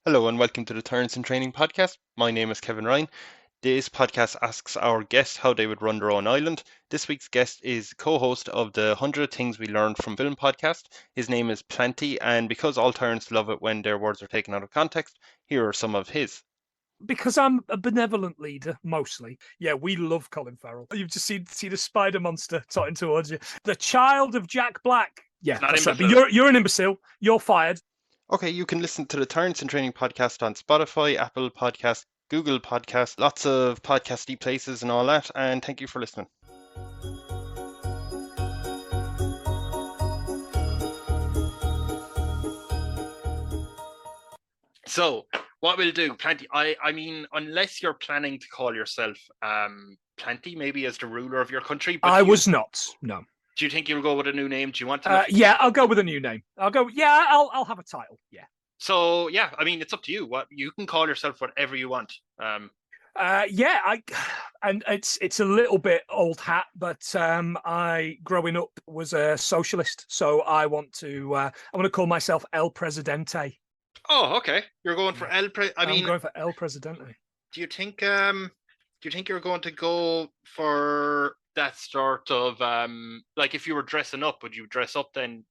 Hello and welcome to the Tyrants In Training podcast. My name is Kevin Ryan. This podcast asks our guests how they would run their own island. This week's guest is co-host of the 100 Things We Learned from Film podcast. His name is Planty, and because all tyrants love it when their words are taken out of context, here are some of his. Because I'm a benevolent leader, mostly. Yeah, we love Colin Farrell. You've just seen a spider monster trotting towards you. The child of Jack Black. Yeah, that's right. But you're an imbecile. You're fired. Okay, you can listen to the Tyrants In Training podcast on Spotify, Apple Podcast, Google Podcast, lots of podcasty places and all that. And thank you for listening. So, what we'll do, Planty, I mean, unless you're planning to call yourself Planty, maybe as the ruler of your country. But I was not, no. Do you think you'll go with a new name? Do you want to? Yeah, I'll go with a new name. I'll have a title, yeah. So, yeah, I mean, it's up to you. What you can call yourself whatever you want. And it's a little bit old hat, but I growing up was a socialist, so I want to call myself El Presidente. Oh, okay. You're going for I'm going for El Presidente. Do you think you're going to go for that sort of like if you were dressing up, would you dress up then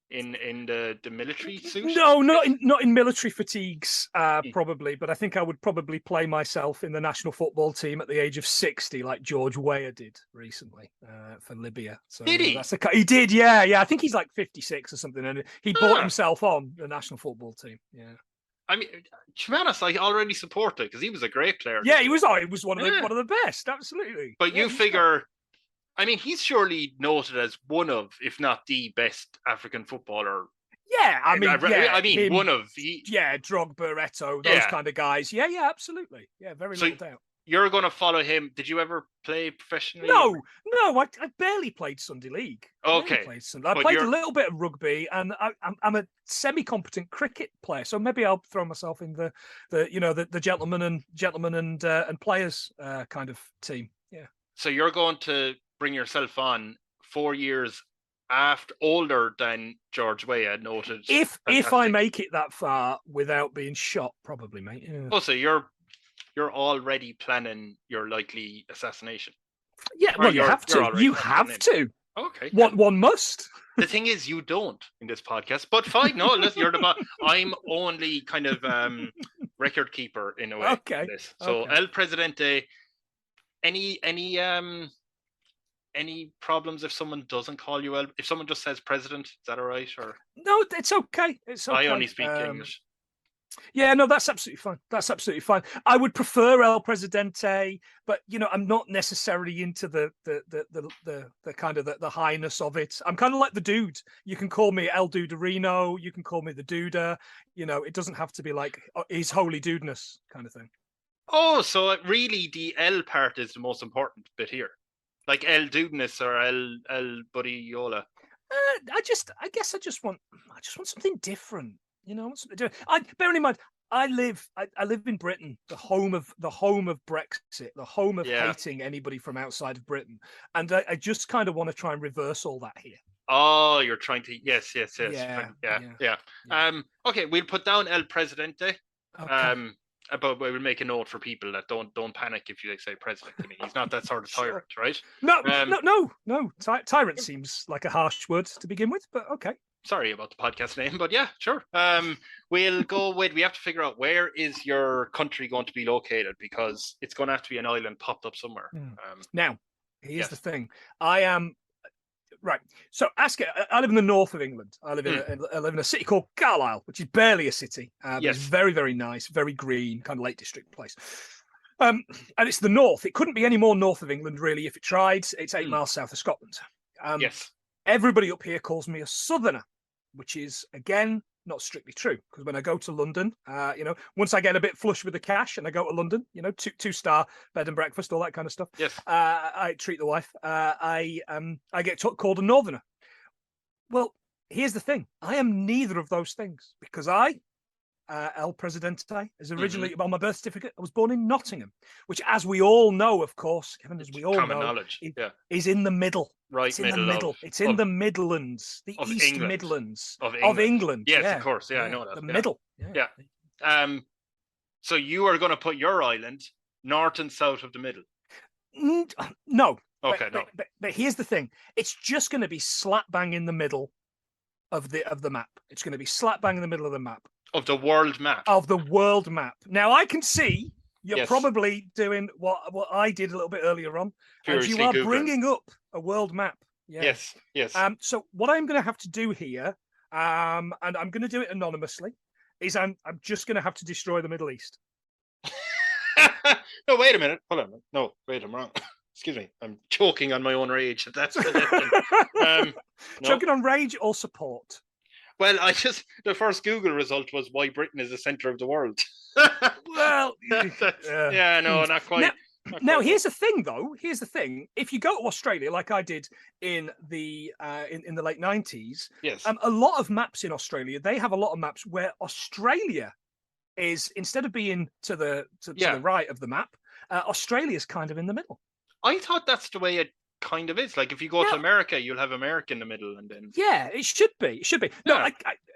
in the military suit? No, not in military fatigues, probably, but I think I would probably play myself in the national football team at the age of 60, like George Weah did recently for Libya. So did he? He did, yeah. I think he's like 56 or something, and he brought himself on the national football team. Yeah. I mean, to be honest, I already support it because he was a great player. Yeah, he was one of the best, absolutely. But you figure, I mean, he's surely noted as one of, if not the best African footballer. Yeah, one of. Drogba, Eto'o, those kind of guys. Yeah, absolutely. Yeah, very little doubt. You're going to follow him. Did you ever play professionally? No, I barely played Sunday League. Okay. I played a little bit of rugby, and I'm a semi-competent cricket player, so maybe I'll throw myself in the gentlemen and players kind of team. Yeah. So you're going to bring yourself on 4 years older than George Weah noted. If I make it that far without being shot, probably, mate. Yeah. Oh, so you're already planning your likely assassination. Yeah, well, you have to. You have to. Okay. One must. The thing is, you don't in this podcast. But fine, no, listen, you're the I'm only kind of record keeper in a way. Okay. So El Presidente. Any problems if someone doesn't call you El? If someone just says president, is that all right? Or no, it's okay. It's okay. I only speak English. Yeah, no, that's absolutely fine. I would prefer El Presidente, but I'm not necessarily into the kind of the highness of it. I'm kind of like the dude. You can call me El Dude-Erino, you can call me the Duda. It doesn't have to be like his holy dudeness kind of thing. Oh, so really the El part is the most important bit here, like El Dudeness or El Buddy-Yola. I guess I just want something different. Bearing in mind, I live in Britain, the home of Brexit, the home of hating anybody from outside of Britain, and I just kind of want to try and reverse all that here. Oh, you're trying to yes. Yeah. Okay, we'll put down El Presidente. Okay. But we'll make a note for people that don't panic if you say president. I mean, he's not that sort of tyrant, right? No. Tyrant seems like a harsh word to begin with, but okay. Sorry about the podcast name, but yeah, sure. We'll go with, we have to figure out where is your country going to be located, because it's going to have to be an island popped up somewhere. Now, here's the thing. I am, right. So I live in the north of England. I live in a city called Carlisle, which is barely a city. It's very, very nice, very green, kind of Lake District place. And it's the north. It couldn't be any more north of England, really, if it tried. It's 8 miles south of Scotland. Everybody up here calls me a southerner, which is, again, not strictly true, because when I go to London, once I get a bit flush with the cash and I go to London, two-star bed and breakfast, all that kind of stuff. Yes. I treat the wife. I get called a northerner. Well, here's the thing. I am neither of those things, because El Presidente is originally on my birth certificate. I was born in Nottingham, which, as we all know, of course, Kevin, as we all common know, knowledge. Is in the middle. Right, it's in the middle. It's in the Midlands, the East England. Midlands of England. Yes, of course. Yeah, I know that. The middle. Yeah. So you are going to put your island north and south of the middle. No. Okay, but here's the thing: it's just going to be slap bang in the middle of the map. It's going to be slap bang in the middle of the map. Of the world map. Of the world map. Now I can see you're probably doing what I did a little bit earlier on, and you are bringing up a world map. Yeah. Yes. So what I'm going to have to do here, and I'm going to do it anonymously, is I'm just going to have to destroy the Middle East. No, wait a minute. Hold on. No, wait, I'm wrong. Excuse me. I'm choking on my own rage. That's the Choking on rage or support? Well, the first Google result was why Britain is the center of the world. Well, yeah, no, not quite. Now, here's the thing, though. Here's the thing. If you go to Australia, like I did in the in the late 90s, yes, a lot of maps in Australia, they have a lot of maps where Australia is, instead of being to the right of the map, Australia's kind of in the middle. I thought that's the way it kind of is. Like if you go to America, you'll have America in the middle, and then it should be. It should be. No,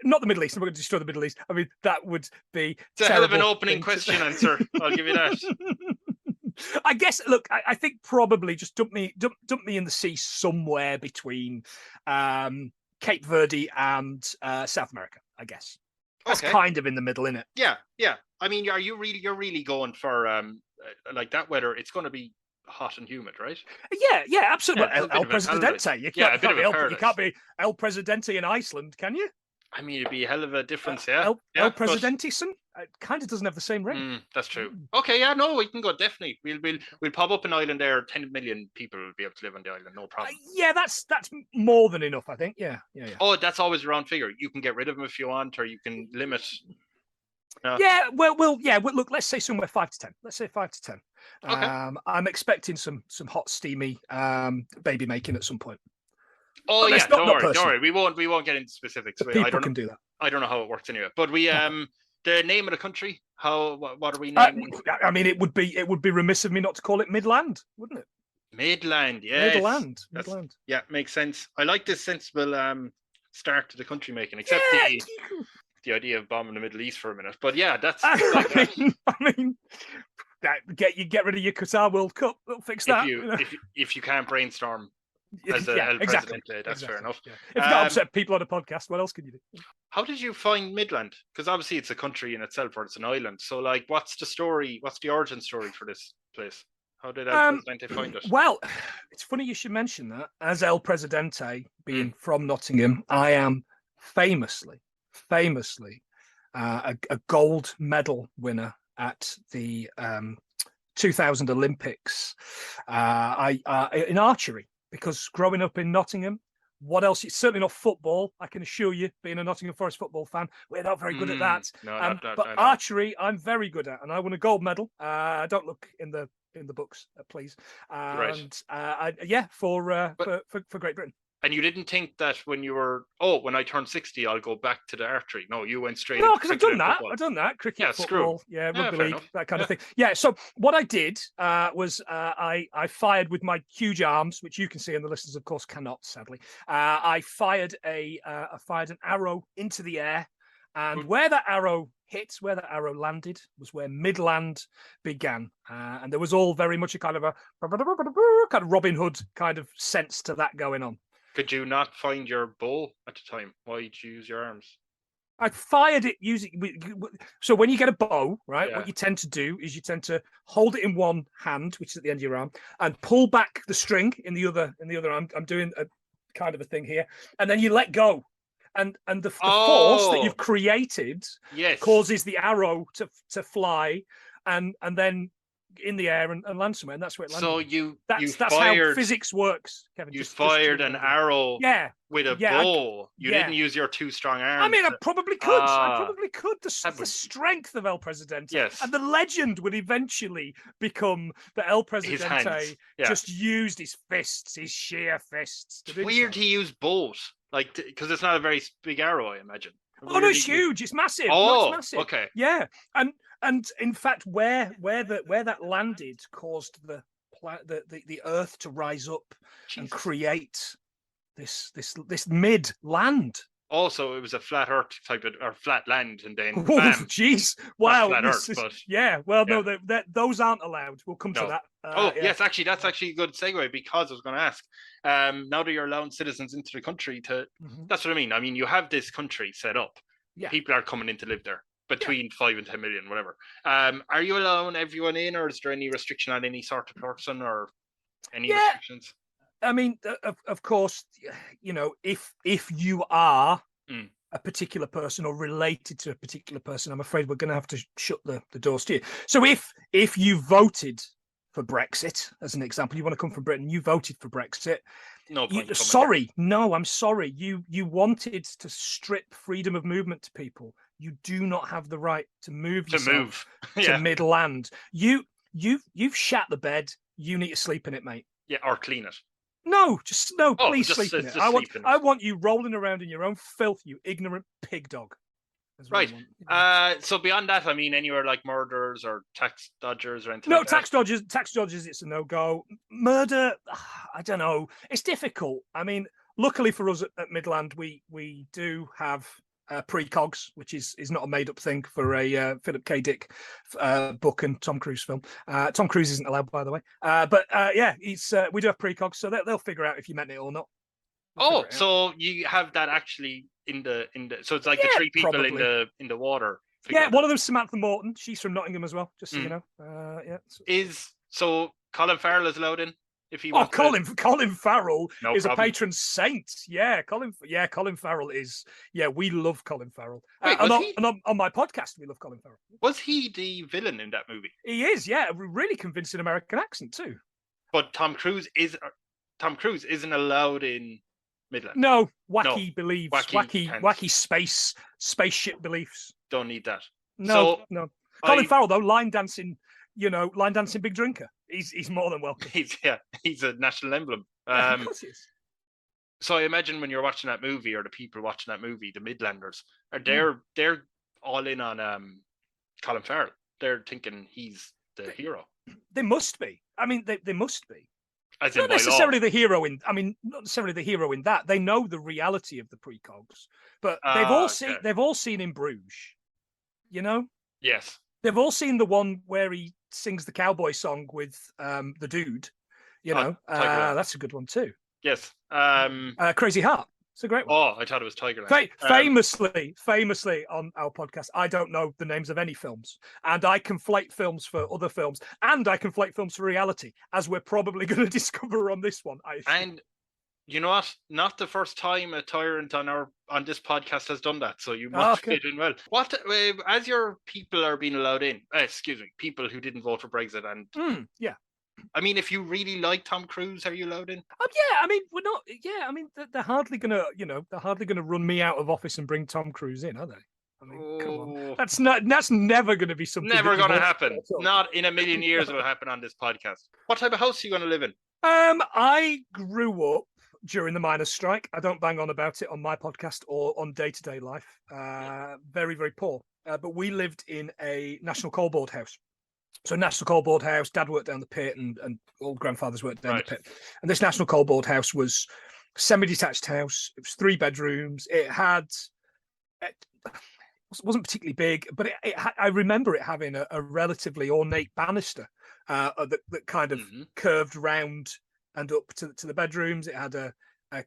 not the Middle East. I'm not going to destroy the Middle East. I mean, that would be. It's a hell of an opening question answer. I'll give you that. I guess. Look, I think probably just dump me in the sea somewhere between Cape Verde and South America. I guess that's kind of in the middle, isn't it? Yeah. I mean, you're really going for like that weather? It's going to be hot and humid, right? Yeah, absolutely. Yeah, El Presidente. You can't be El Presidente in Iceland, can you? I mean, it'd be a hell of a difference, yeah. El Presidente, son, it kind of doesn't have the same ring. That's true. Okay, yeah, no, we can go, definitely. We'll pop up an island there. 10 million people will be able to live on the island, no problem. Yeah, that's more than enough, I think. Yeah. Oh, that's always a round figure. You can get rid of them if you want, or you can limit. Yeah, well, look, let's say somewhere 5 to 10. Let's say 5 to 10. Okay. I'm expecting some hot, steamy baby making at some point. Oh, yeah, don't worry. We won't get into specifics. People can do that. I don't know how it works anyway. But the name of the country, what are we naming? I mean, it would be remiss of me not to call it Midland, wouldn't it? Midland, yes. Midland. Yeah, makes sense. I like this sensible start to the country making, except the idea of bombing the Middle East for a minute. But yeah, that's I mean get rid of your Qatar World Cup. That'll fix that. If you can't brainstorm as El Presidente, that's fair enough. Yeah. If you got upset people on a podcast, what else can you do? How did you find Midland? Because obviously it's a country in itself, or it's an island. So, like, what's the story? What's the origin story for this place? How did El Presidente find it? Well, it's funny you should mention that. As El Presidente, being from Nottingham, I am famously a gold medal winner at the 2000 Olympics in archery, because growing up in Nottingham, what else? It's certainly not football. I can assure you, being a Nottingham Forest football fan, we're not very good at that. But archery, I'm very good at, and I won a gold medal. Don't look in the books, please. And for Great Britain. And you didn't think that when you were, when I turn 60, I'll go back to the archery. No, you went straight. No, because I've done that. Cricket, football, rugby league, that kind of thing. Yeah. So what I did was I fired with my huge arms, which you can see, and the listeners, of course, cannot, sadly. I fired an arrow into the air, and where that arrow landed was where Midland began, and there was all very much a kind of Robin Hood kind of sense to that going on. Could you not find your bow at the time? Why did you use your arms? I fired it using. So when you get a bow, right, what you tend to do is you tend to hold it in one hand, which is at the end of your arm, and pull back the string in the other arm. I'm doing a kind of a thing here, and then you let go, and the force that you've created causes the arrow to fly, and then in the air and land somewhere, and that's where it landed. So that's fired, how physics works, Kevin. You fired an arrow with a bow. You didn't use your two strong arms. I mean, I probably could. The strength of El Presidente, and the legend would eventually become that El Presidente just used his fists, his sheer fists. It's weird he used both, like, because it's not a very big arrow, I imagine. Oh no, it's huge. It's massive. Oh, it's massive. Okay. Yeah, and in fact, where that landed caused the earth to rise up and create this mid land. Also, it was a flat Earth type of or flat land, and then Oh, bam, jeez! Wow. flat Earth. But yeah. Well, yeah, no, those aren't allowed. We'll come to no. that. Oh Yeah. yes, actually, that's actually a good segue because I was going to ask. Now that you're allowing citizens into the country that's what I mean. I mean, you have this country set up. Yeah. People are coming in to live there between 5 and 10 million, whatever. Are you allowing everyone in, or is there any restriction on any sort of person or any restrictions? I mean, of course, if you are a particular person or related to a particular person, I'm afraid we're going to have to shut the doors to you. So if you voted for Brexit, as an example, you want to come from Britain, you voted for Brexit. No point. I'm sorry. You wanted to strip freedom of movement to people. You do not have the right to move yourself to Midland. You've shat the bed. You need to sleep in it, mate. Yeah, or clean it. No, please sleep in it. I want you rolling around in your own filth, you ignorant pig dog. Right. So beyond that, I mean, anywhere like murders or tax dodgers or anything. No, tax dodgers. It's a no-go. Murder, I don't know. It's difficult. I mean, luckily for us at Midland, we do have precogs, which is not a made-up thing for a Philip K. Dick book and Tom Cruise film. Tom Cruise isn't allowed, by the way. But yeah, we do have precogs, so they'll figure out if you meant it or not. So you have that actually in the so it's like the three people probably. in the water. Yeah, one of them's Samantha Morton. She's from Nottingham as well, just so you know. So Colin Farrell is allowed in if he wants Colin Farrell is a patron saint. Yeah, Colin Farrell is. Yeah, we love Colin Farrell. Wait, on my podcast, we love Colin Farrell. Was he the villain in that movie? He is. Yeah, a really convincing American accent too. But Tom Cruise isn't allowed in Midland. No, wacky spaceship beliefs. Don't need that. No. Colin Farrell though, line dancing big drinker. He's more than welcome. He's a national emblem. Of course he is. So I imagine when you're watching that movie, or the people watching that movie, the Midlanders, they're all in on Colin Farrell. They're thinking he's the hero. They must be. I mean, they must be. As not necessarily the hero in. I mean, not necessarily the hero in that. They know the reality of the precogs, but they've all seen In Bruges. You know. Yes. They've all seen the one where he sings the cowboy song with the dude. You know, that's a good one too. Yes. Crazy Heart. It's a great one. Oh, I thought it was Tigerland. Famously on our podcast, I don't know the names of any films, and I conflate films for other films, and I conflate films for reality, as we're probably going to discover on this one. And you know what? Not the first time a tyrant on this podcast has done that, so you must fit in well. What as your people are being allowed in? People who didn't vote for Brexit and I mean, if you really like Tom Cruise, are you allowed in? Yeah, I mean, we're not. Yeah, I mean, they're hardly gonna, they're hardly gonna run me out of office and bring Tom Cruise in, are they? I mean, come on, that's never going to be something. Never going to happen. Not in a million years will happen on this podcast. What type of house are you going to live in? I grew up during the miners' strike. I don't bang on about it on my podcast or on day-to-day life. Very, very poor. But we lived in a National Coal Board house. So National Coal Board house, Dad worked down the pit and all grandfathers worked down the pit. And this National Coal Board house was a semi-detached house. It was 3 bedrooms. It wasn't particularly big, but I remember it having a relatively ornate banister that kind of curved round and up to the bedrooms. It had a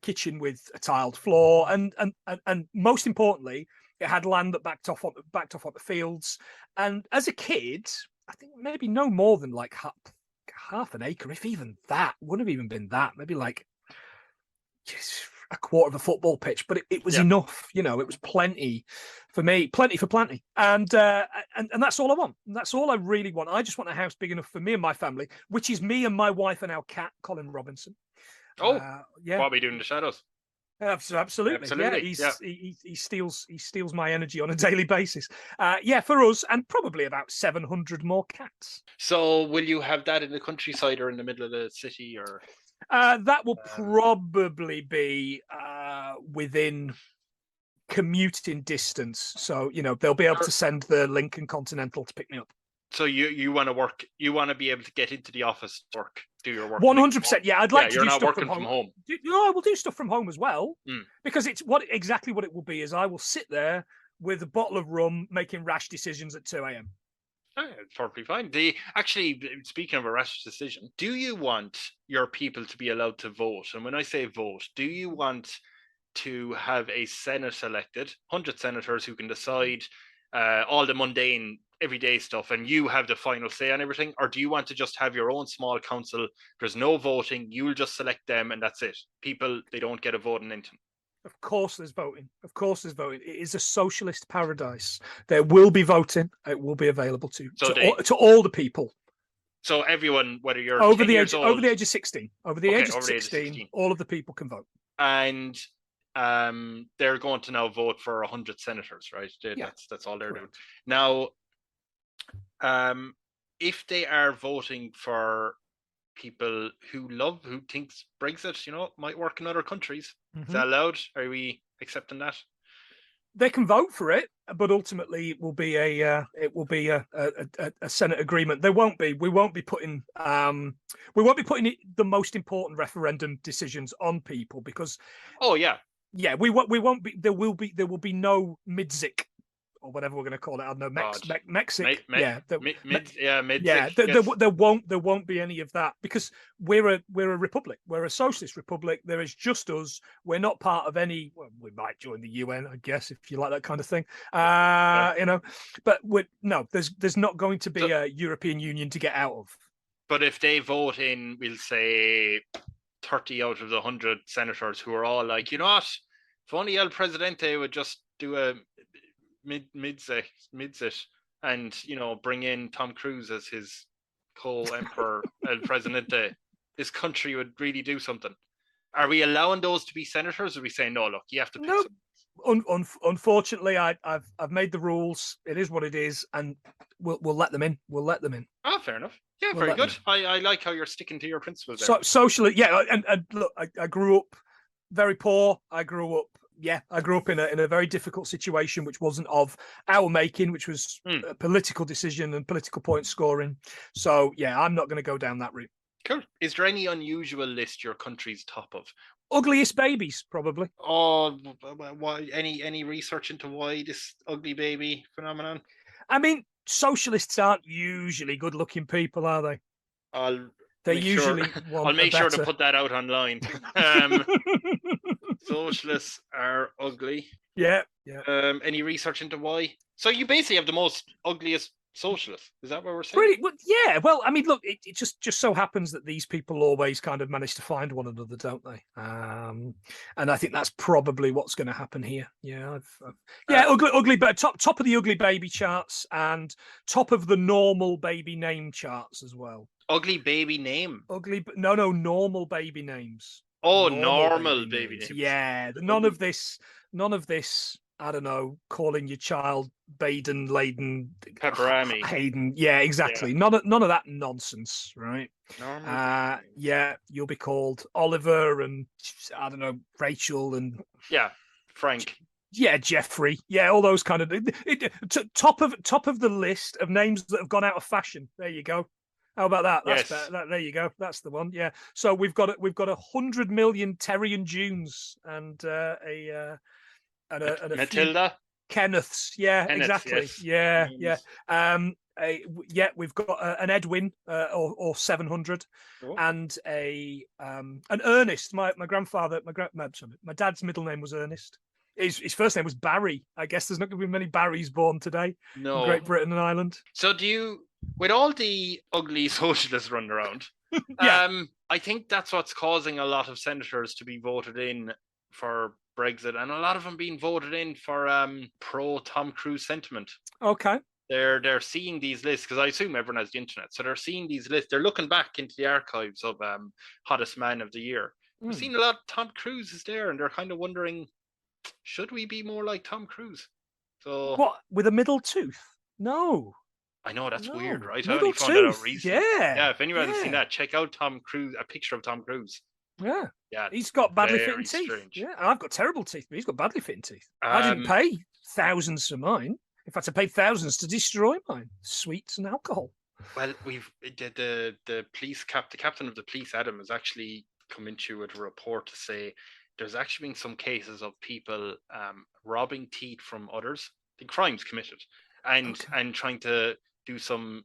kitchen with a tiled floor, and most importantly, it had land that backed off on the fields. And as a kid, I think maybe no more than like half an acre, if even that. Wouldn't have even been that. Maybe like just a quarter of a football pitch, but it was enough. It was plenty for me, plenty for Planty, and that's all I want. That's all I really want. I just want a house big enough for me and my family, which is me and my wife and our cat, Colin Robinson. What are we doing in the shadows? Absolutely. Yeah, he steals my energy on a daily basis. For us, and probably about 700 more cats. So will you have that in the countryside or in the middle of the city, or? That will probably be within commuting distance. So, they'll be able to send the Lincoln Continental to pick me up. So you want to work, you want to be able to get into the office to work. do your work. 100%. Yeah, I'd like to you're do not stuff working from home. No, I will do stuff from home as well, because it's exactly what it will be is I will sit there with a bottle of rum making rash decisions at 2 a.m. Oh, it's perfectly fine. Actually, speaking of a rash decision, do you want your people to be allowed to vote? And when I say vote, do you want to have a Senate elected, 100 senators who can decide all the mundane, everyday stuff, and you have the final say on everything? Or do you want to just have your own small council? There's no voting. You'll just select them, and that's it. People, they don't get a vote in Linton. Of course there's voting. Of course there's voting. It is a socialist paradise. There will be voting. It will be available to all the people. So everyone, whether you're over the age of 16, over the age of 16, all of the people can vote. And they're going to now vote for 100 senators, right? That's all they're doing. Now, if they are voting for people who thinks Brexit, might work in other countries, is that allowed? Are we accepting that? They can vote for it, but ultimately it will be a Senate agreement. We won't be putting the most important referendum decisions on people because we won't be. There will be no midzik or whatever we're going to call it. I don't know, Mexic. There won't be any of that because we're a republic. We're a socialist republic. There is just us. We're not part of any. Well, we might join the UN, I guess, if you like that kind of thing. But there's not going to be a European Union to get out of. But if they vote in, we'll say 30 out of the 100 senators who are all like, you know what, if only El Presidente would just do a midset and bring in Tom Cruise as his co-emperor El Presidente, this country would really do something. Are we allowing those to be senators, or are we saying no, look, you have to pick some? Unfortunately, I've made the rules. It is what it is, and we'll let them in. Oh, fair enough. Yeah, very good. I like how you're sticking to your principles there. So socially, and look, I grew up very poor. I grew up in a very difficult situation, which wasn't of our making, which was a political decision and political point scoring. So, I'm not going to go down that route. Cool. Is there any unusual list your country's top of? Ugliest babies, probably. Oh, why? Any research into why this ugly baby phenomenon? I mean, socialists aren't usually good-looking people, are they? I'll make sure to put that out online. Socialists are ugly. Yeah. Any research into why? So you basically have the most ugliest socialists. Is that what we're saying? Really? Well, yeah. Well, I mean, look, it just so happens that these people always kind of manage to find one another, don't they? And I think that's probably what's going to happen here. Yeah, ugly, but top of the ugly baby charts and top of the normal baby name charts as well. Ugly baby name? Normal baby names. Oh, normal baby names. Yeah, none of this. I don't know, calling your child Baden, Laden, Pepperami, Hayden. Yeah, exactly. Yeah. None of that nonsense, right? You'll be called Oliver and I don't know, Rachel and Frank. Yeah, Jeffrey. Yeah, all those kind of top of the list of names that have gone out of fashion. There you go. How about that? That's better. There you go. That's the one. Yeah. So we've got 100 million Terry and Junes and a Matilda, Kenneths. Yeah, Kenneth, exactly. Yes. Yeah. We've got an Edwin or 700, and an Ernest. My grandfather, my dad's middle name was Ernest. His first name was Barry. I guess there's not going to be many Barrys born today in Great Britain and Ireland. So do you, with all the ugly socialists running around, I think that's what's causing a lot of senators to be voted in for Brexit, and a lot of them being voted in for pro Tom Cruise sentiment. Okay. They're seeing these lists, because I assume everyone has the internet, so they're seeing these lists. They're looking back into the archives of hottest man of the year. We've seen a lot of Tom Cruise is there, and they're kind of wondering, should we be more like Tom Cruise? So what, with a middle tooth? No. I know, that's weird, right? Middle I only found that out recently. Yeah. If anyone hasn't seen that, check out Tom Cruise, a picture of Tom Cruise. Yeah. Yeah. He's got badly fitting teeth. Strange. Yeah. I've got terrible teeth, but he's got badly fitting teeth. I didn't pay thousands for mine. In fact, I paid thousands to destroy mine. Sweets and alcohol. Well, the the captain of the police, Adam, has actually come into with a report to say there's actually been some cases of people robbing teeth from others, the crimes committed, and trying to do some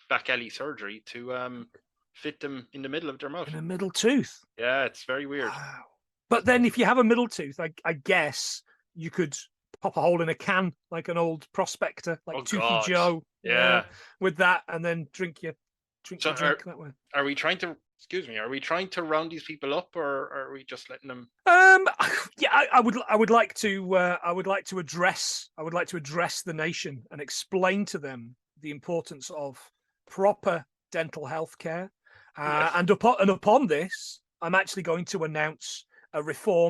back alley surgery to fit them in the middle of their mouth. In a middle tooth. Yeah, it's very weird. Wow. But then if you have a middle tooth, I guess you could pop a hole in a can like an old prospector, like Toothy Joe. Yeah. With that, and then drink your drink that way. Are we trying to round these people up, or are we just letting them? Yeah, I would like to address the nation and explain to them the importance of proper dental health care. Yes. And upon this, I'm actually going to announce a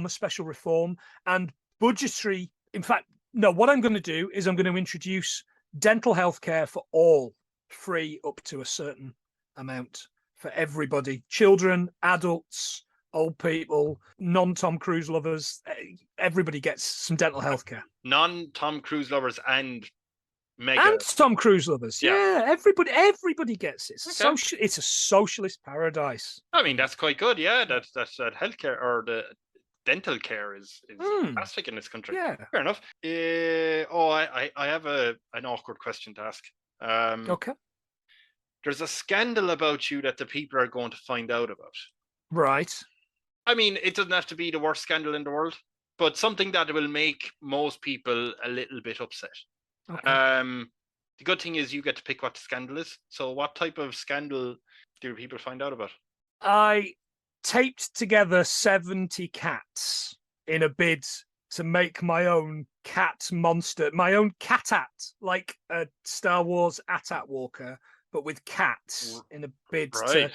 special reform and budgetary. In fact, no, what I'm going to do is I'm going to introduce dental health care for all, free up to a certain amount for everybody, children, adults, old people, non-Tom Cruise lovers. Everybody gets some dental health care. Non-Tom Cruise lovers and mega. And Tom Cruise lovers. Yeah, everybody gets it. It's a socialist paradise. I mean, that's quite good. Yeah, that healthcare or the dental care is fantastic in this country. Yeah, fair enough. I have an awkward question to ask. Okay. There's a scandal about you that the people are going to find out about. Right. I mean, it doesn't have to be the worst scandal in the world, but something that will make most people a little bit upset. Okay. The good thing is you get to pick what the scandal is. So what type of scandal do people find out about? I taped together 70 cats in a bid to make my own cat monster, my own cat-at, like a Star Wars AT-AT walker, but with cats in a bid to,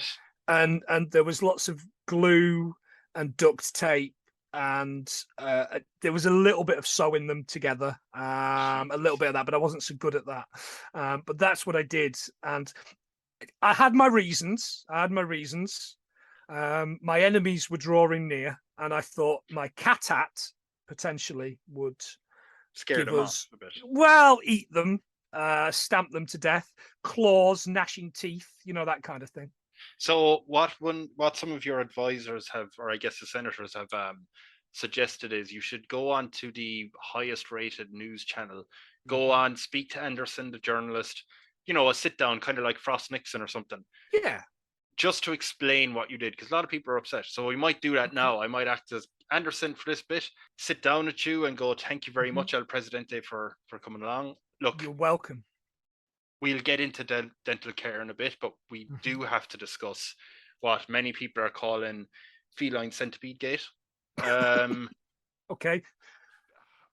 and there was lots of glue and duct tape, and there was a little bit of sewing them together, a little bit of that, but I wasn't so good at that. But that's what I did, and I had my reasons. My enemies were drawing near, and I thought my cat-at potentially would scare them off a bit. Well, eat them, stamp them to death, claws, gnashing teeth, that kind of thing. So what some of your advisors have, or I guess the senators have suggested, is you should go on to the highest rated news channel, go on, speak to Anderson, the journalist, a sit down, kind of like Frost Nixon or something. Yeah. Just to explain what you did, because a lot of people are upset. So we might do that now. I might act as Anderson for this bit, sit down with you and go, thank you very much, El Presidente, for coming along. Look, you're welcome. We'll get into dental care in a bit, but we do have to discuss what many people are calling feline centipede gate. Okay.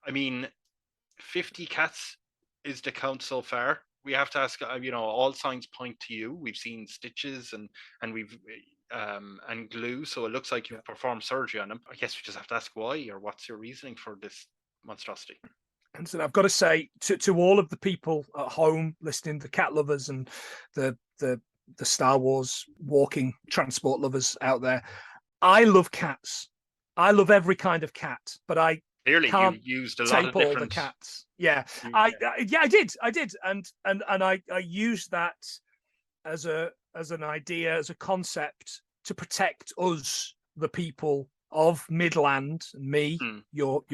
I mean, 50 cats is the count so far. We have to ask, all signs point to you. We've seen stitches and we've and glue, so it looks like you've performed surgery on them. I guess we just have to ask why, or what's your reasoning for this monstrosity? And so I've got to say to all of the people at home listening, the cat lovers and the Star Wars walking transport lovers out there, I love cats. I love every kind of cat, but I clearly you used a lot of different all the cats. Yeah, I did, and I used that as an idea, as a concept to protect us, the people of Midland, and me, your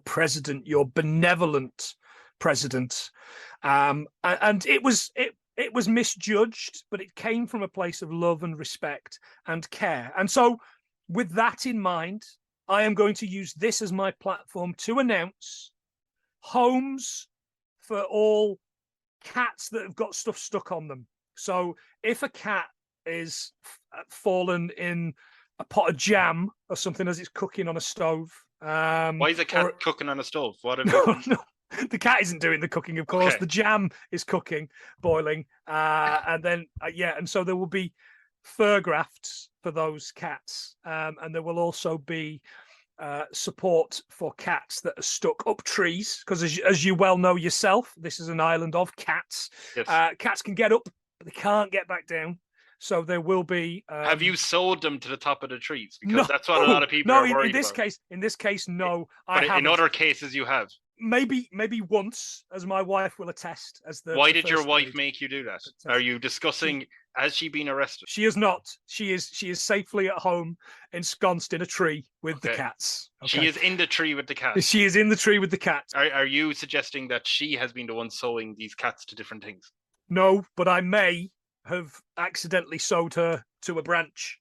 president, your benevolent president, and it was misjudged, but it came from a place of love and respect and care. And so, with that in mind, I am going to use this as my platform to announce homes for all cats that have got stuff stuck on them. So if a cat is fallen in a pot of jam or something as it's cooking on a stove. Why is a cat cooking on a stove? What have no, the cat isn't doing the cooking, of course. Okay. The jam is cooking, boiling. And then, and so there will be fur grafts for those cats. And there will also be support for cats that are stuck up trees. Because as you well know yourself, this is an island of cats. Yes. Cats can get up, but they can't get back down. So there will be. Have you sewed them to the top of the trees? Because that's what a lot of people are worried about. In this case, no. But in other cases, you have. maybe once, as my wife will attest. Why did your wife make you do that? Are you discussing? Has she been arrested? She is not. She is safely at home, ensconced in a tree with the cats. Okay. She is in the tree with the cats. She is in the tree with the cats. Are you suggesting that she has been the one sewing these cats to different things? No, but I may have accidentally sewed her to a branch.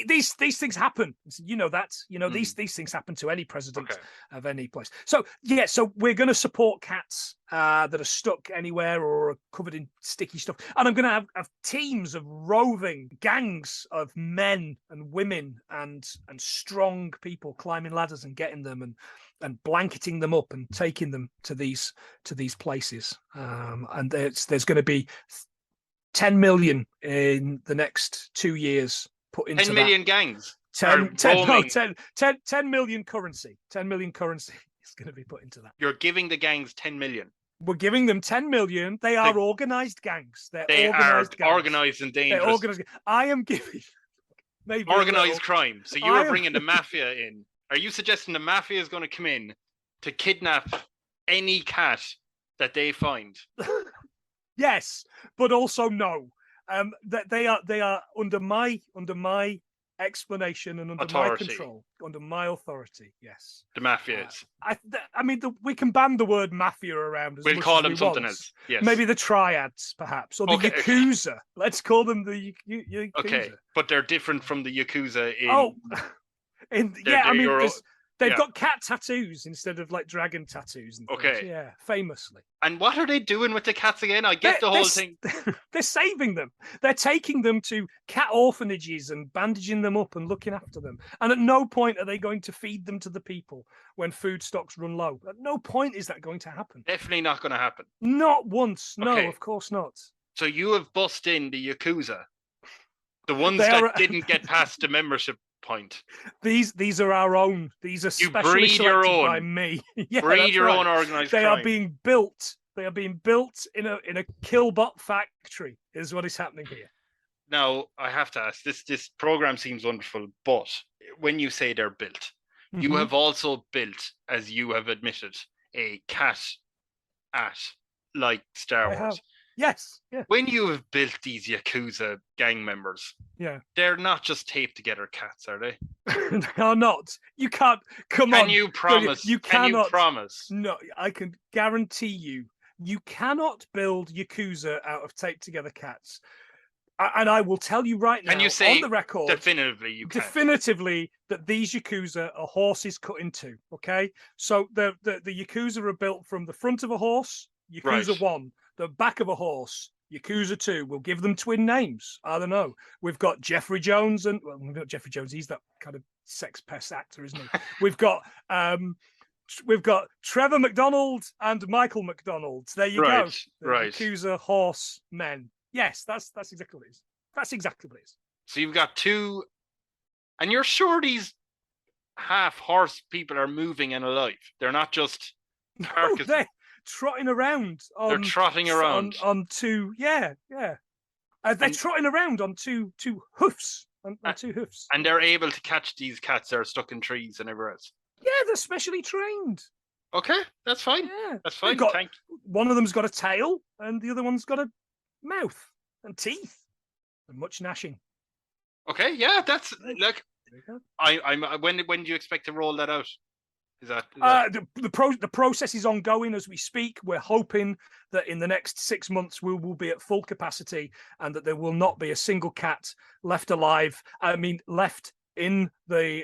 These things happen. You know that. You know these things happen to any president of any place. So yeah, so we're going to support cats that are stuck anywhere or are covered in sticky stuff, and I'm going to have teams of roving gangs of men and women and strong people climbing ladders and getting them and blanketing them up and taking them to these places. And there's going to be 10 million in the next 2 years. 10 million gangs. 10 million currency. 10 million currency is going to be put into that. You're giving the gangs 10 million. We're giving them 10 million. They are organized gangs. They are organized and dangerous. Organized. I am giving maybe organized crime. So you are bringing the mafia in. Are you suggesting the mafia is going to come in to kidnap any cat that they find? Yes, but also no. That they are under my explanation and under authority. My control, under my authority. Yes, the mafia is. I mean, we can ban the word mafia around. We'll call them something else. Yes, maybe the triads, perhaps, or the yakuza. Let's call them the yakuza. Okay, but they're different from the yakuza. They've got cat tattoos instead of like dragon tattoos. And things. Yeah, famously. And what are they doing with the cats again? I get the whole thing. They're saving them. They're taking them to cat orphanages and bandaging them up and looking after them. And at no point are they going to feed them to the people when food stocks run low. At no point is that going to happen. Definitely not going to happen. Not once. No, of course not. So you have bussed in the yakuza, the ones that didn't get past the membership point. These are our own. These are specially selected by me. Breed your own organized crime. They are being built. They are being built in a killbot factory. Is what is happening here. Now I have to ask. This program seems wonderful, but when you say they're built, you have also built, as you have admitted, a cat at like Star Wars. Yes. Yeah. When you have built these Yakuza gang members, they're not just taped together cats, are they? They are not. You can't. Can you promise? You cannot. Can you promise? No, I can guarantee you. You cannot build Yakuza out of taped together cats. And I will tell you right now, can you say on the record, definitively that these Yakuza are horses cut in two. Okay, so the Yakuza are built from the front of a horse, Yakuza 1, the back of a horse, Yakuza 2. We'll give them twin names. I don't know. We've got Jeffrey Jones and we've got Jeffrey Jones. He's that kind of sex pest actor, isn't he? We've got Trevor McDonald and Michael McDonald. There you go. Right. Yakuza horse men. Yes, that's exactly what it is. That's exactly what it is. So you've got two, and you're sure these half horse people are moving and alive? They're not just carcasses. They're trotting around. They're trotting around on two. Yeah. They're trotting around on two hoofs. On 2 hoofs. And they're able to catch these cats that are stuck in trees and everywhere else. Yeah, they're specially trained. Okay, that's fine. Yeah. That's fine. One of them's got a tail, and the other one's got a mouth and teeth and much gnashing. Okay, yeah, that's like. When do you expect to roll that out? Is that the process is ongoing as we speak. We're hoping that in the next 6 months we will be at full capacity, and that there will not be a single cat left alive. I mean, left in the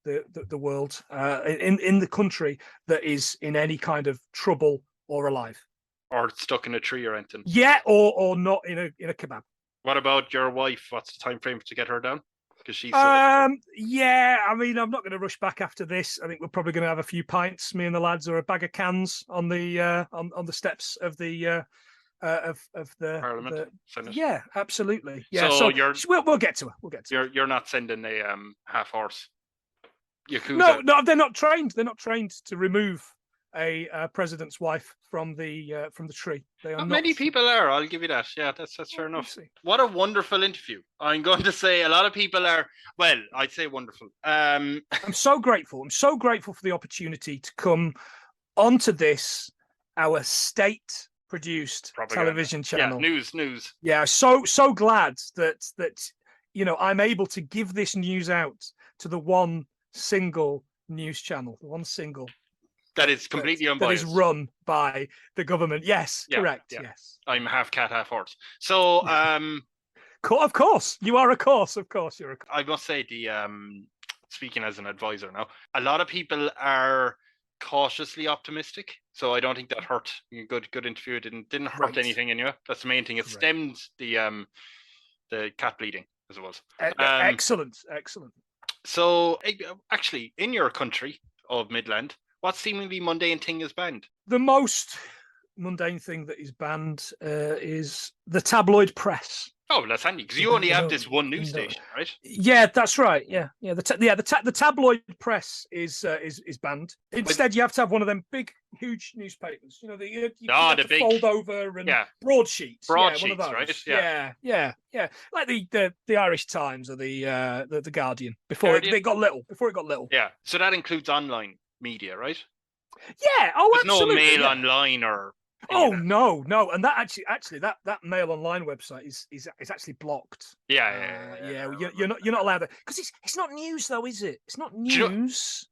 the world, in the country, that is in any kind of trouble or alive, or stuck in a tree or anything. Yeah, or not in a kebab. What about your wife? What's the time frame to get her down? Because she's yeah, I mean, I'm not going to rush back after this. I think we're probably going to have a few pints, me and the lads, or a bag of cans on the on the steps of the of the Parliament. Senate. Yeah, absolutely. Yeah, so we'll get to her. We'll get to her. You're not sending a half horse Yakuza. No, they're not trained. They're not trained to remove a president's wife from the tree. They are not not. Many people are. I'll give you that. Yeah, that's fair enough. What a wonderful interview. I'm going to say a lot of people are. Well, I'd say wonderful. I'm so grateful. I'm so grateful for the opportunity to come onto this, our state-produced television channel. Yeah, news. Yeah, so glad that I'm able to give this news out to the one single news channel, the one single that is completely unbiased, that is run by the government. Yes, yeah, correct. Yeah. Yes, I'm half cat, half horse. So, of course, you are. Of course, you're. I must say, speaking as an advisor now, a lot of people are cautiously optimistic. So I don't think that hurt. Good interview. It didn't hurt anything in you. That's the main thing. It stemmed the cat bleeding, as it was. Excellent. So, actually, in your country of Midland, what seemingly mundane thing is banned? The most mundane thing that is banned is the tabloid press. Oh, that's handy because you only have this one news station, right? Yeah, that's right. Yeah. The tabloid press is banned. Instead, you have to have one of them big, huge newspapers. You big fold over and broadsheets. Broadsheets, one of those. Right? Yeah. Like the Irish Times or the Guardian before it got little. Yeah. So that includes online media, right? Yeah. Oh, there's absolutely. No mail online or. Oh no, and that actually that Mail Online website is actually blocked. Yeah. You're not allowed to, because it's not news though, is it? It's not news.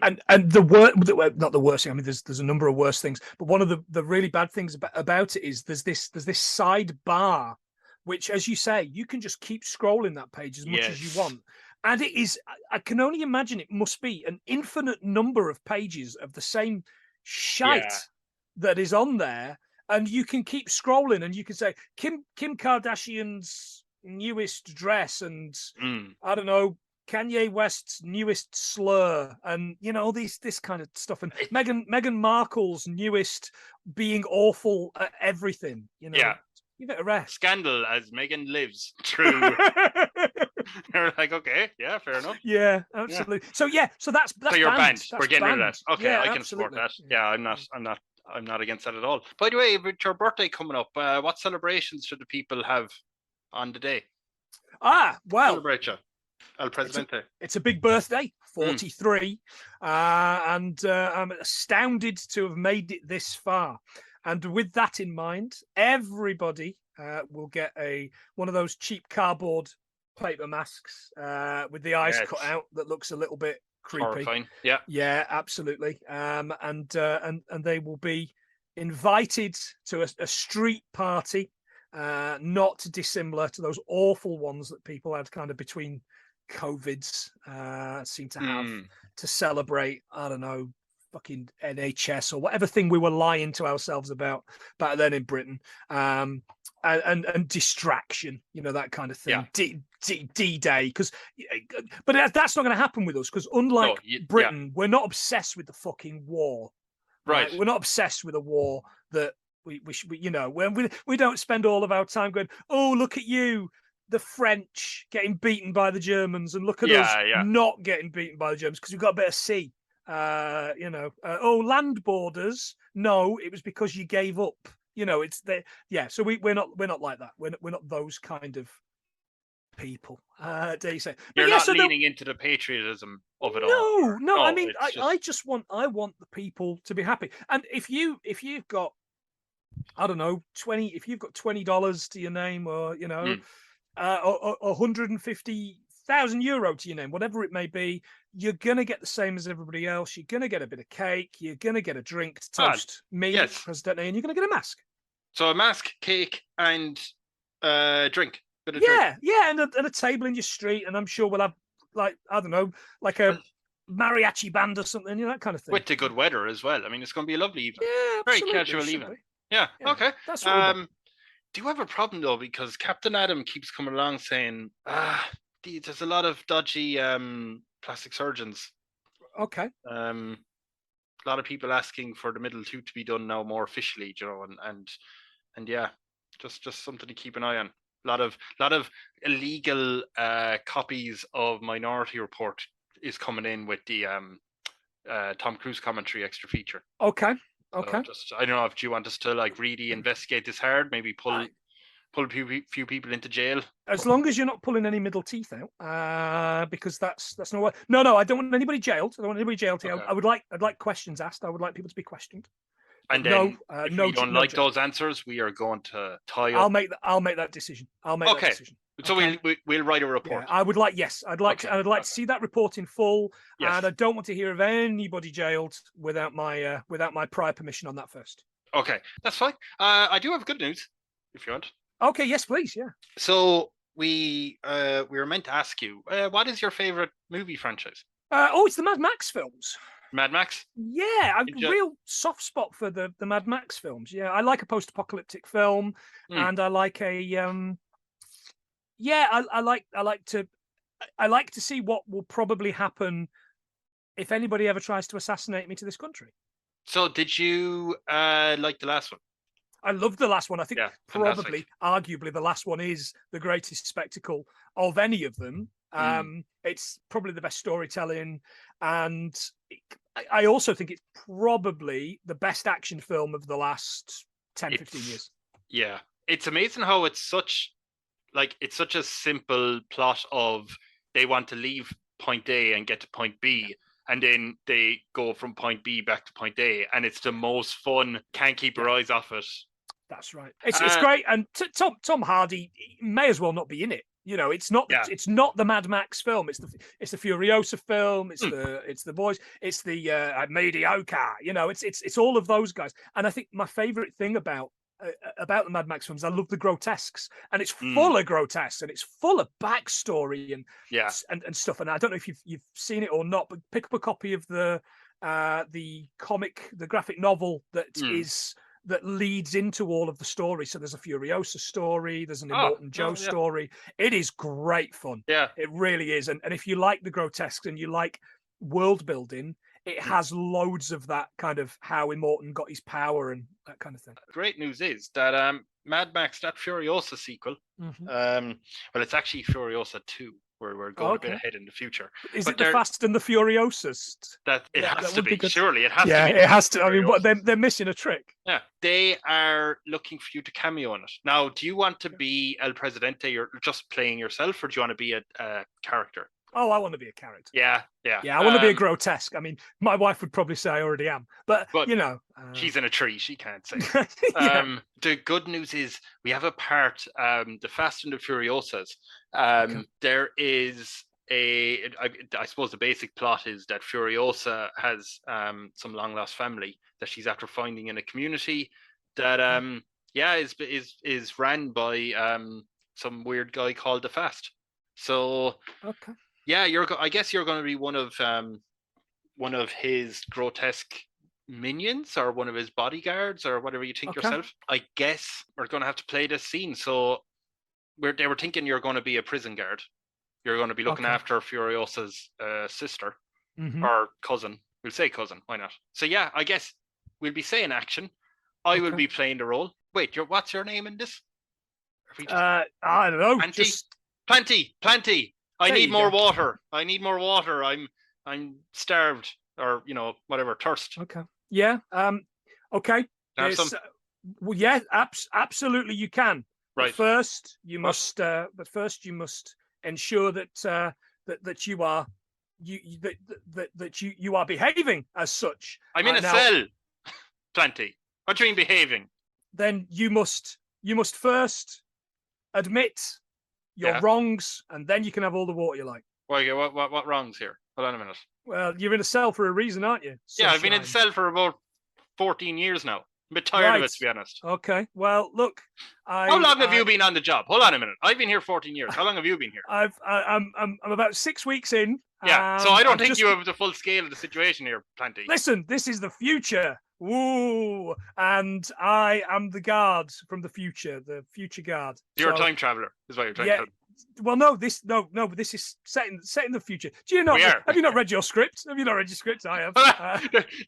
And not the worst thing. I mean, there's a number of worse things, but one of the really bad things about it is there's this sidebar, which, as you say, you can just keep scrolling that page as much as you want. And it is, I can only imagine it must be an infinite number of pages of the same shite that is on there, and you can keep scrolling and you can say Kim Kardashian's newest dress and I don't know, Kanye West's newest slur, and all this kind of stuff, and Meghan Markle's newest being awful at everything. Give it a rest. Scandal as Meghan lives through. They're like, okay, yeah, fair enough. Yeah, absolutely. Yeah. So that's so you're banned. We're getting banned. rid of that. Okay, I can support that. Yeah, I'm not against that at all. By the way, with your birthday coming up, what celebrations should the people have on the day? Well, celebrate you, El Presidente. It's a big birthday, 43, and I'm astounded to have made it this far. And with that in mind, everybody will get one of those cheap cardboard paper masks with the eyes cut out that looks a little bit creepy. Horrifying. Yeah, absolutely. And they will be invited to a street party, not dissimilar to those awful ones that people had kind of between COVIDs seem to have to celebrate, I don't know, fucking NHS or whatever thing we were lying to ourselves about back then in Britain, and distraction, that kind of thing. D-Day, but that's not going to happen with us, because unlike Britain, we're not obsessed with the fucking war. Right. We're not obsessed with a war that we don't spend all of our time going, oh, look at you, the French getting beaten by the Germans, and look at us not getting beaten by the Germans because we've got a bit of sea. Land borders. No, it was because you gave up. It's there. Yeah. So we're not like that. We're not those kind of people. Dare you say? You're not leaning into the patriotism of it all. No. I mean, I want the people to be happy. And if you've got, I don't know, if you've got $20 to your name, or or 150,000 euro to your name, whatever it may be, you're gonna get the same as everybody else. You're gonna get a bit of cake. You're gonna get a drink to toast me, Presidente, and you're gonna get a mask. So a mask, cake, and drink. And a table in your street, and I'm sure we'll have, like, I don't know, like a mariachi band or something, that kind of thing. With the good weather as well. I mean, it's going to be a lovely evening. Yeah, very casual evening. Yeah. Okay. That's what do you have a problem though? Because Captain Adam keeps coming along saying, there's a lot of dodgy plastic surgeons. Okay. A lot of people asking for the middle tooth to be done now more officially, and yeah, just something to keep an eye on. A lot of illegal copies of Minority Report is coming in with the Tom Cruise commentary extra feature. Okay. So I don't know if you want us to like really investigate this hard, maybe pull a few people into jail. As long as you're not pulling any middle teeth out, because that's not what. No, I don't want anybody jailed. I don't want anybody jailed here. Okay. I'd like questions asked. I would like people to be questioned. And then, if we don't like those answers, we are going to tie up. I'll make that decision. That decision. So we'll write a report. Yeah, I would like. Yes, I'd like to see that report in full, and I don't want to hear of anybody jailed without my prior permission on that first. Okay, that's fine. I do have good news, if you want. Okay, yes, please. Yeah. So we were meant to ask you, what is your favorite movie franchise? It's the Mad Max films. Mad Max? Yeah, I've a real soft spot for the Mad Max films. Yeah, I like a post-apocalyptic film, and I like a I like to see what will probably happen if anybody ever tries to assassinate me to this country. So, did you like the last one? I loved the last one. I think probably, arguably, the last one is the greatest spectacle of any of them. It's probably the best storytelling, and I also think it's probably the best action film of the last 10-15 years. Yeah, it's amazing how it's such a simple plot of they want to leave point A and get to point B, and then they go from point B back to point A, and it's the most fun. Can't keep your eyes off it. That's right. It's great, and Tom Hardy may as well not be in it. You know, it's not the Mad Max film. It's the Furiosa film. It's the boys. It's the mediocre. You know, it's all of those guys. And I think my favorite thing about the Mad Max films, I love the grotesques, and it's full of grotesques, and it's full of backstory and stuff. And I don't know if you've seen it or not, but pick up a copy of the graphic novel that leads into all of the stories. So there's a Furiosa story, there's an Immortan Joe story. It is great fun. Yeah, it really is. And if you like the grotesques and you like world building, it has loads of that kind of how Immortan got his power and that kind of thing. Great news is that Mad Max, that Furiosa sequel, well, it's actually Furiosa 2, where we're going a bit ahead in the future. Is it the Fast and the Furiosas? It has to be. Surely it has to be. Yeah, it has to. I mean, they're missing a trick. Yeah, they are looking for you to cameo on it. Now, do you want to be El Presidente or just playing yourself, or do you want to be a character? Oh, I want to be a character. Yeah. I want to be a grotesque. I mean, my wife would probably say I already am, but you know, she's in a tree. She can't say. The good news is we have a part, the Fast and the Furiosas. There is I suppose the basic plot is that Furiosa has some long lost family that she's after finding in a community that is ran by some weird guy called the Fast. So I guess you're going to be one of his grotesque minions or one of his bodyguards or whatever you think yourself. I guess we're going to have to play this scene. So they were thinking you're going to be a prison guard. You're going to be looking after Furiosa's sister or cousin. We'll say cousin. Why not? So yeah, I guess we'll be saying action. I will be playing the role. Wait, what's your name in this? I don't know. Planty. I need more water. I'm starved, or whatever, thirst. Okay. Yeah. Okay. Well, yeah. Absolutely, you can. Right. But first, you must ensure that you are behaving as such. I'm in a cell. Planty. What do you mean behaving? Then you must first admit your wrongs, and then you can have all the water you like. What wrongs here? Hold on a minute. Well, you're in a cell for a reason, aren't you? Yeah, I've been in a cell for about 14 years now. I'm a bit tired of it, to be honest. Okay. Well, look. How long have you been on the job? Hold on a minute. I've been here 14 years. How long have you been here? I'm about 6 weeks in. Yeah. So I don't think you have the full scale of the situation here, Planty. Listen, this is the future. Woo! And I am the guard from the future guard. You're a time traveler, is what you're trying to tell me. Well, but this is set in the future. Do you not? Have you not read your script? Have you not read your script? I have.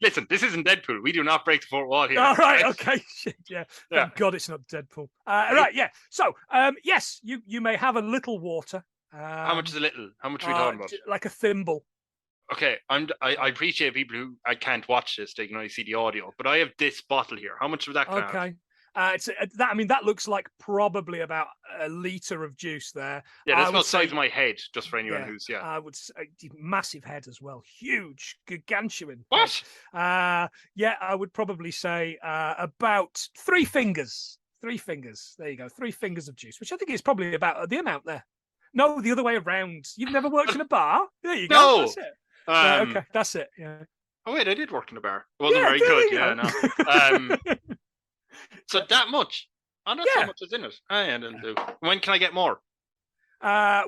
Listen, this isn't Deadpool. We do not break the fourth wall here. All right. Okay. Shit, yeah. Thank God it's not Deadpool. Right. Yeah. So, yes, you may have a little water. How much is a little? How much are we talking about? Like a thimble. Okay, I appreciate people who I can't watch this; they can only see the audio. But I have this bottle here. How much of that can I have? Okay. That looks like probably about a liter of juice there. Yeah, that's about the size of my head, just for anyone who's I would say massive head as well, huge, gargantuan. What? Yeah, I would probably say about 3 fingers. 3 fingers. There you go. 3 fingers of juice, which I think is probably about the amount there. No, the other way around. You've never worked in a bar? There you go. No. That's it. Right, okay, that's it. Yeah. Oh wait, I did work in a bar. It wasn't very good. Yeah, no. So that much. Oh, that's how much is in it. That'll do. When can I get more?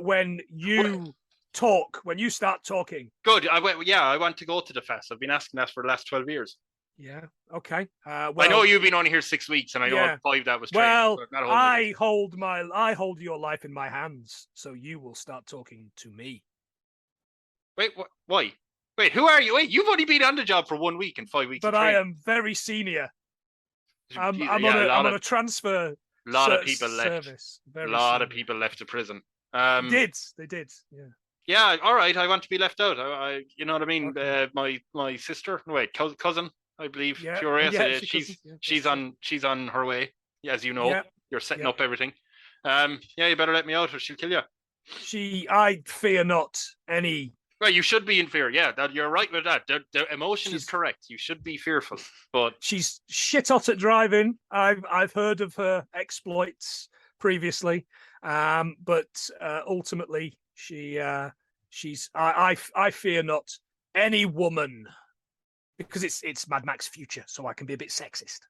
When you talk, when you start talking. Good. I want to go to the fest. I've been asking that for the last 12 years. Yeah. Okay. Well, I know you've been on here 6 weeks, and I know 5 that was training. Well, I hold your life in my hands, so you will start talking to me. Wait, why? Wait, who are you? Wait, you've only been on the job for 1 week and 5 weeks. But I am very senior. I'm on a transfer. A lot of people left. A lot of people left the prison. They did. Yeah. Yeah. All right. I want to be left out. You know what I mean? Okay. My sister, cousin, I believe. Furiosa. She's on her way. As you know, you're setting up everything. You better let me out, or she'll kill you. I fear not any. Well, you should be in fear. Yeah, you're right with that. The emotion is correct. You should be fearful, but she's shit hot at driving. I've heard of her exploits previously, but ultimately she's. I fear not any woman, because it's Mad Max future, so I can be a bit sexist.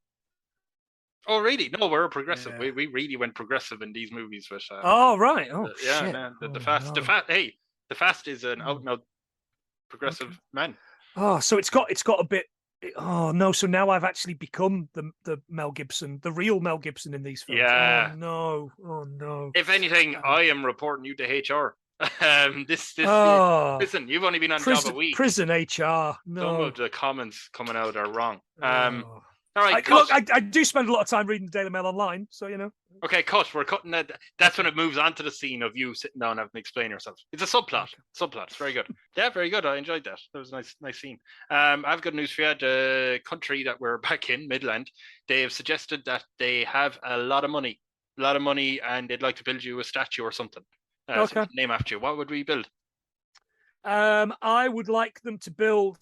Oh, really? No, we're progressive. Yeah. We really went progressive in these movies. With, oh, right. Oh, yeah, shit. Man. The fast. Hey. The Fast is an out and out progressive man. Oh, so it's got a bit. Oh no! So now I've actually become the Mel Gibson, the real Mel Gibson in these films. Yeah. Oh no! If anything, I am reporting you to HR. Listen, you've only been on job a week. Prison HR. No. Some of the comments coming out are wrong. All right, look, I do spend a lot of time reading the Daily Mail online, so you know. Okay, cut. We're cutting that. That's when it moves on to the scene of you sitting down having to explain yourself. It's a subplot. Subplot. It's very good. Yeah, very good. I enjoyed that. That was a nice scene. I have good news for you. The country that we're back in, Midland, they have suggested that they have a lot of money, and they'd like to build you a statue or something. Something named after you. What would we build? I would like them to build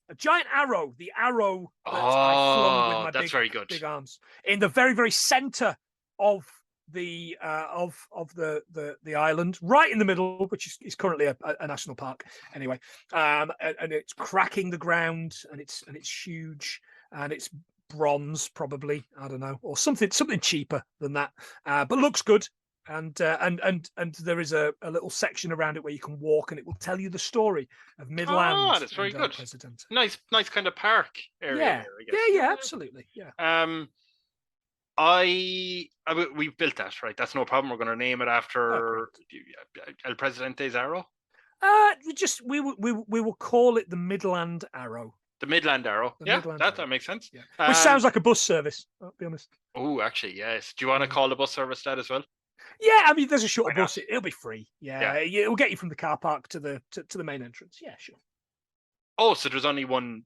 a giant arrow, the arrow that I flung with my very good. Big arms, in the very, very center of the island, right in the middle, which is currently a national park anyway. And it's cracking the ground, and it's huge, and it's bronze probably, I don't know, or something cheaper than that, but looks good. And there is a little section around it where you can walk, and it will tell you the story of Midland. Oh, that's very good. President. Nice kind of park area. Yeah, there, I guess. Yeah, absolutely. Yeah. We've built that, right? That's no problem. We're going to name it after El Presidente's arrow. We will call it the Midland Arrow. The Midland Arrow. That makes sense. Yeah. Which sounds like a bus service, I'll be honest. Oh, actually, yes. Do you want to call the bus service that as well? Yeah, I mean, there's a short bus. It'll be free. Yeah, it'll get you from the car park to the main entrance. Yeah, sure. Oh, so there's only one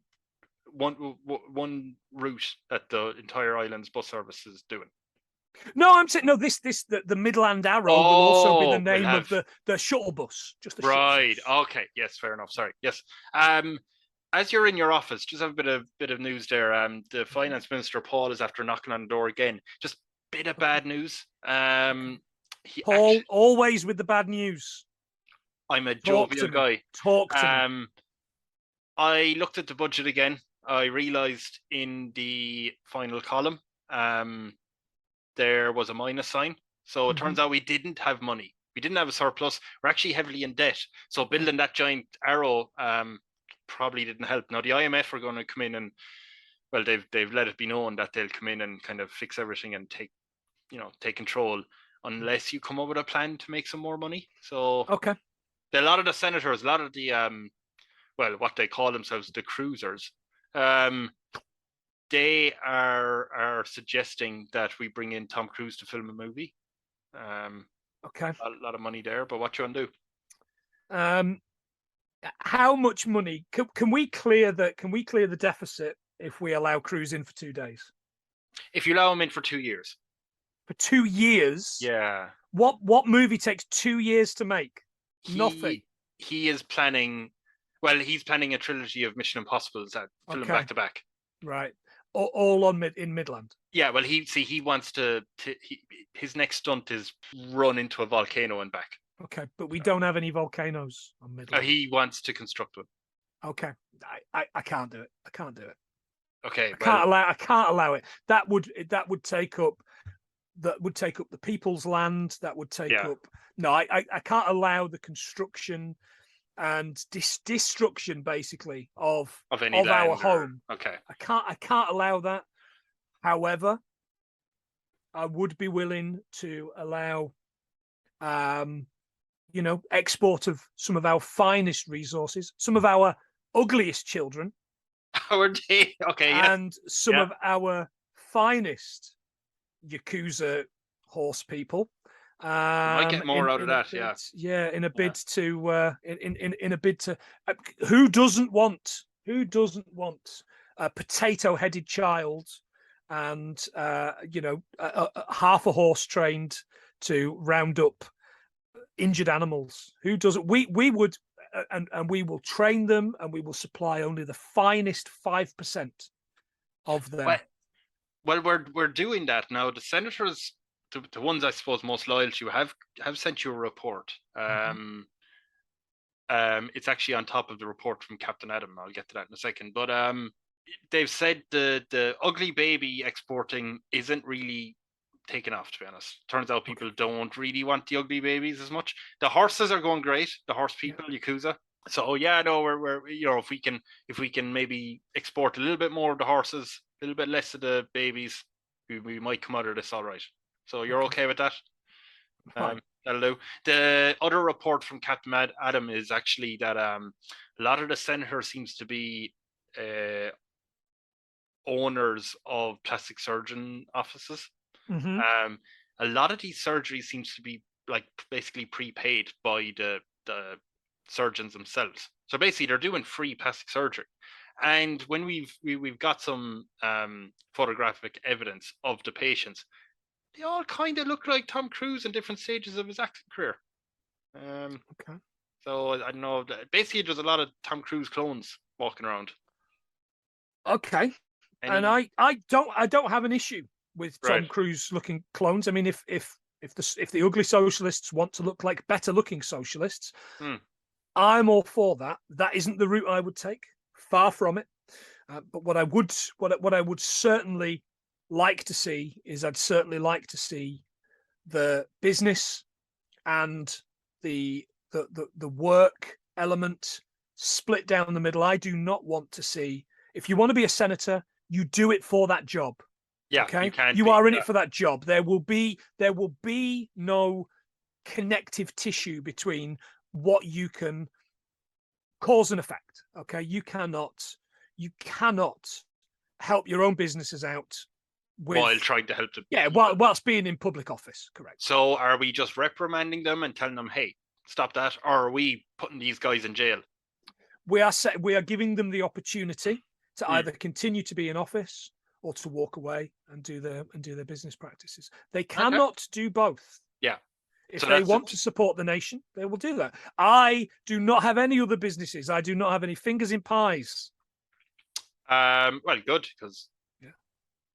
route that the entire island's bus service is doing. No, I'm saying the Midland Arrow will also be the name of the shuttle bus. Just the right. Shuttle bus. Okay. Yes. Fair enough. Sorry. Yes. As you're in your office, just have a bit of news there. The finance minister Paul is after knocking on the door again. Just a bit of bad news. Paul, always with the bad news. I'm a jovial guy. Talk to me. I looked at the budget again. I realised in the final column, there was a minus sign. So it turns out we didn't have money. We didn't have a surplus. We're actually heavily in debt. So building that giant arrow probably didn't help. Now the IMF are going to come in and, well, they've let it be known that they'll come in and kind of fix everything and take control, unless you come up with a plan to make some more money. So a lot of the senators, a lot of the what they call themselves, the cruisers, they are suggesting that we bring in Tom Cruise to film a movie. A lot of money there, but what you want to do? how much money can we clear the deficit if we allow Cruise in for 2 days? If you allow him in for 2 years. For 2 years? Yeah. What movie takes 2 years to make? Nothing. He is planning. Well, he's planning a trilogy of Mission Impossibles that film back to back. Right. All in Midland. Yeah. Well, he wants to. His next stunt is run into a volcano and back. Okay, but we don't have any volcanoes on Midland. He wants to construct one. Okay, I can't do it. I can't do it. Okay, I can't allow it. That would take up the people's land. That would take up. No, I can't allow the construction and destruction basically of our home. Okay, I can't allow that. However, I would be willing to allow export of some of our finest resources, some of our ugliest children, okay, and some of our finest yakuza horse people. Might get more out of that, in a bid to in a bid to. Who doesn't want a potato-headed child and half a horse trained to round up injured animals? Who doesn't? We would, and we will train them, and we will supply only the finest 5% of them. Well, we're doing that now. The senators, the ones I suppose most loyal to you, have sent you a report. It's actually on top of the report from Captain Adam. I'll get to that in a second. But they've said the ugly baby exporting isn't really taken off, to be honest. Turns out people don't really want the ugly babies as much. The horses are going great. The horse people, yakuza. So we're if we can maybe export a little bit more of the horses, a little bit less of the babies, we might come out of this all right. So you're okay with that? That'll do. The other report from Captain Adam is actually that a lot of the senators seems to be owners of plastic surgeon offices. A lot of these surgeries seems to be like basically prepaid by the surgeons themselves. So basically, they're doing free plastic surgery. And when we've got some photographic evidence of the patients, they all kind of look like Tom Cruise in different stages of his acting career. So I don't know. Basically, there's a lot of Tom Cruise clones walking around. Okay. And I don't have an issue with Tom Cruise looking clones. I mean, if the ugly socialists want to look like better looking socialists, I'm all for that. That isn't the route I would take. Far from it. But what I would certainly like to see is I'd certainly like to see the business and the work element split down the middle. I do not want to see, if you want to be a senator, you do it for that job. Yeah, okay. You are in it for that job. There will be no connective tissue between what you can cause and effect. Okay, you cannot help your own businesses out while trying to help them. Yeah, whilst being in public office. Correct. So are we just reprimanding them and telling them, hey, stop that, or are we putting these guys in jail? We are giving them the opportunity to either continue to be in office or to walk away and do their business practices. They cannot do both. Yeah. If they want to support the nation, they will do that. I do not have any other businesses. I do not have any fingers in pies. Well, good, because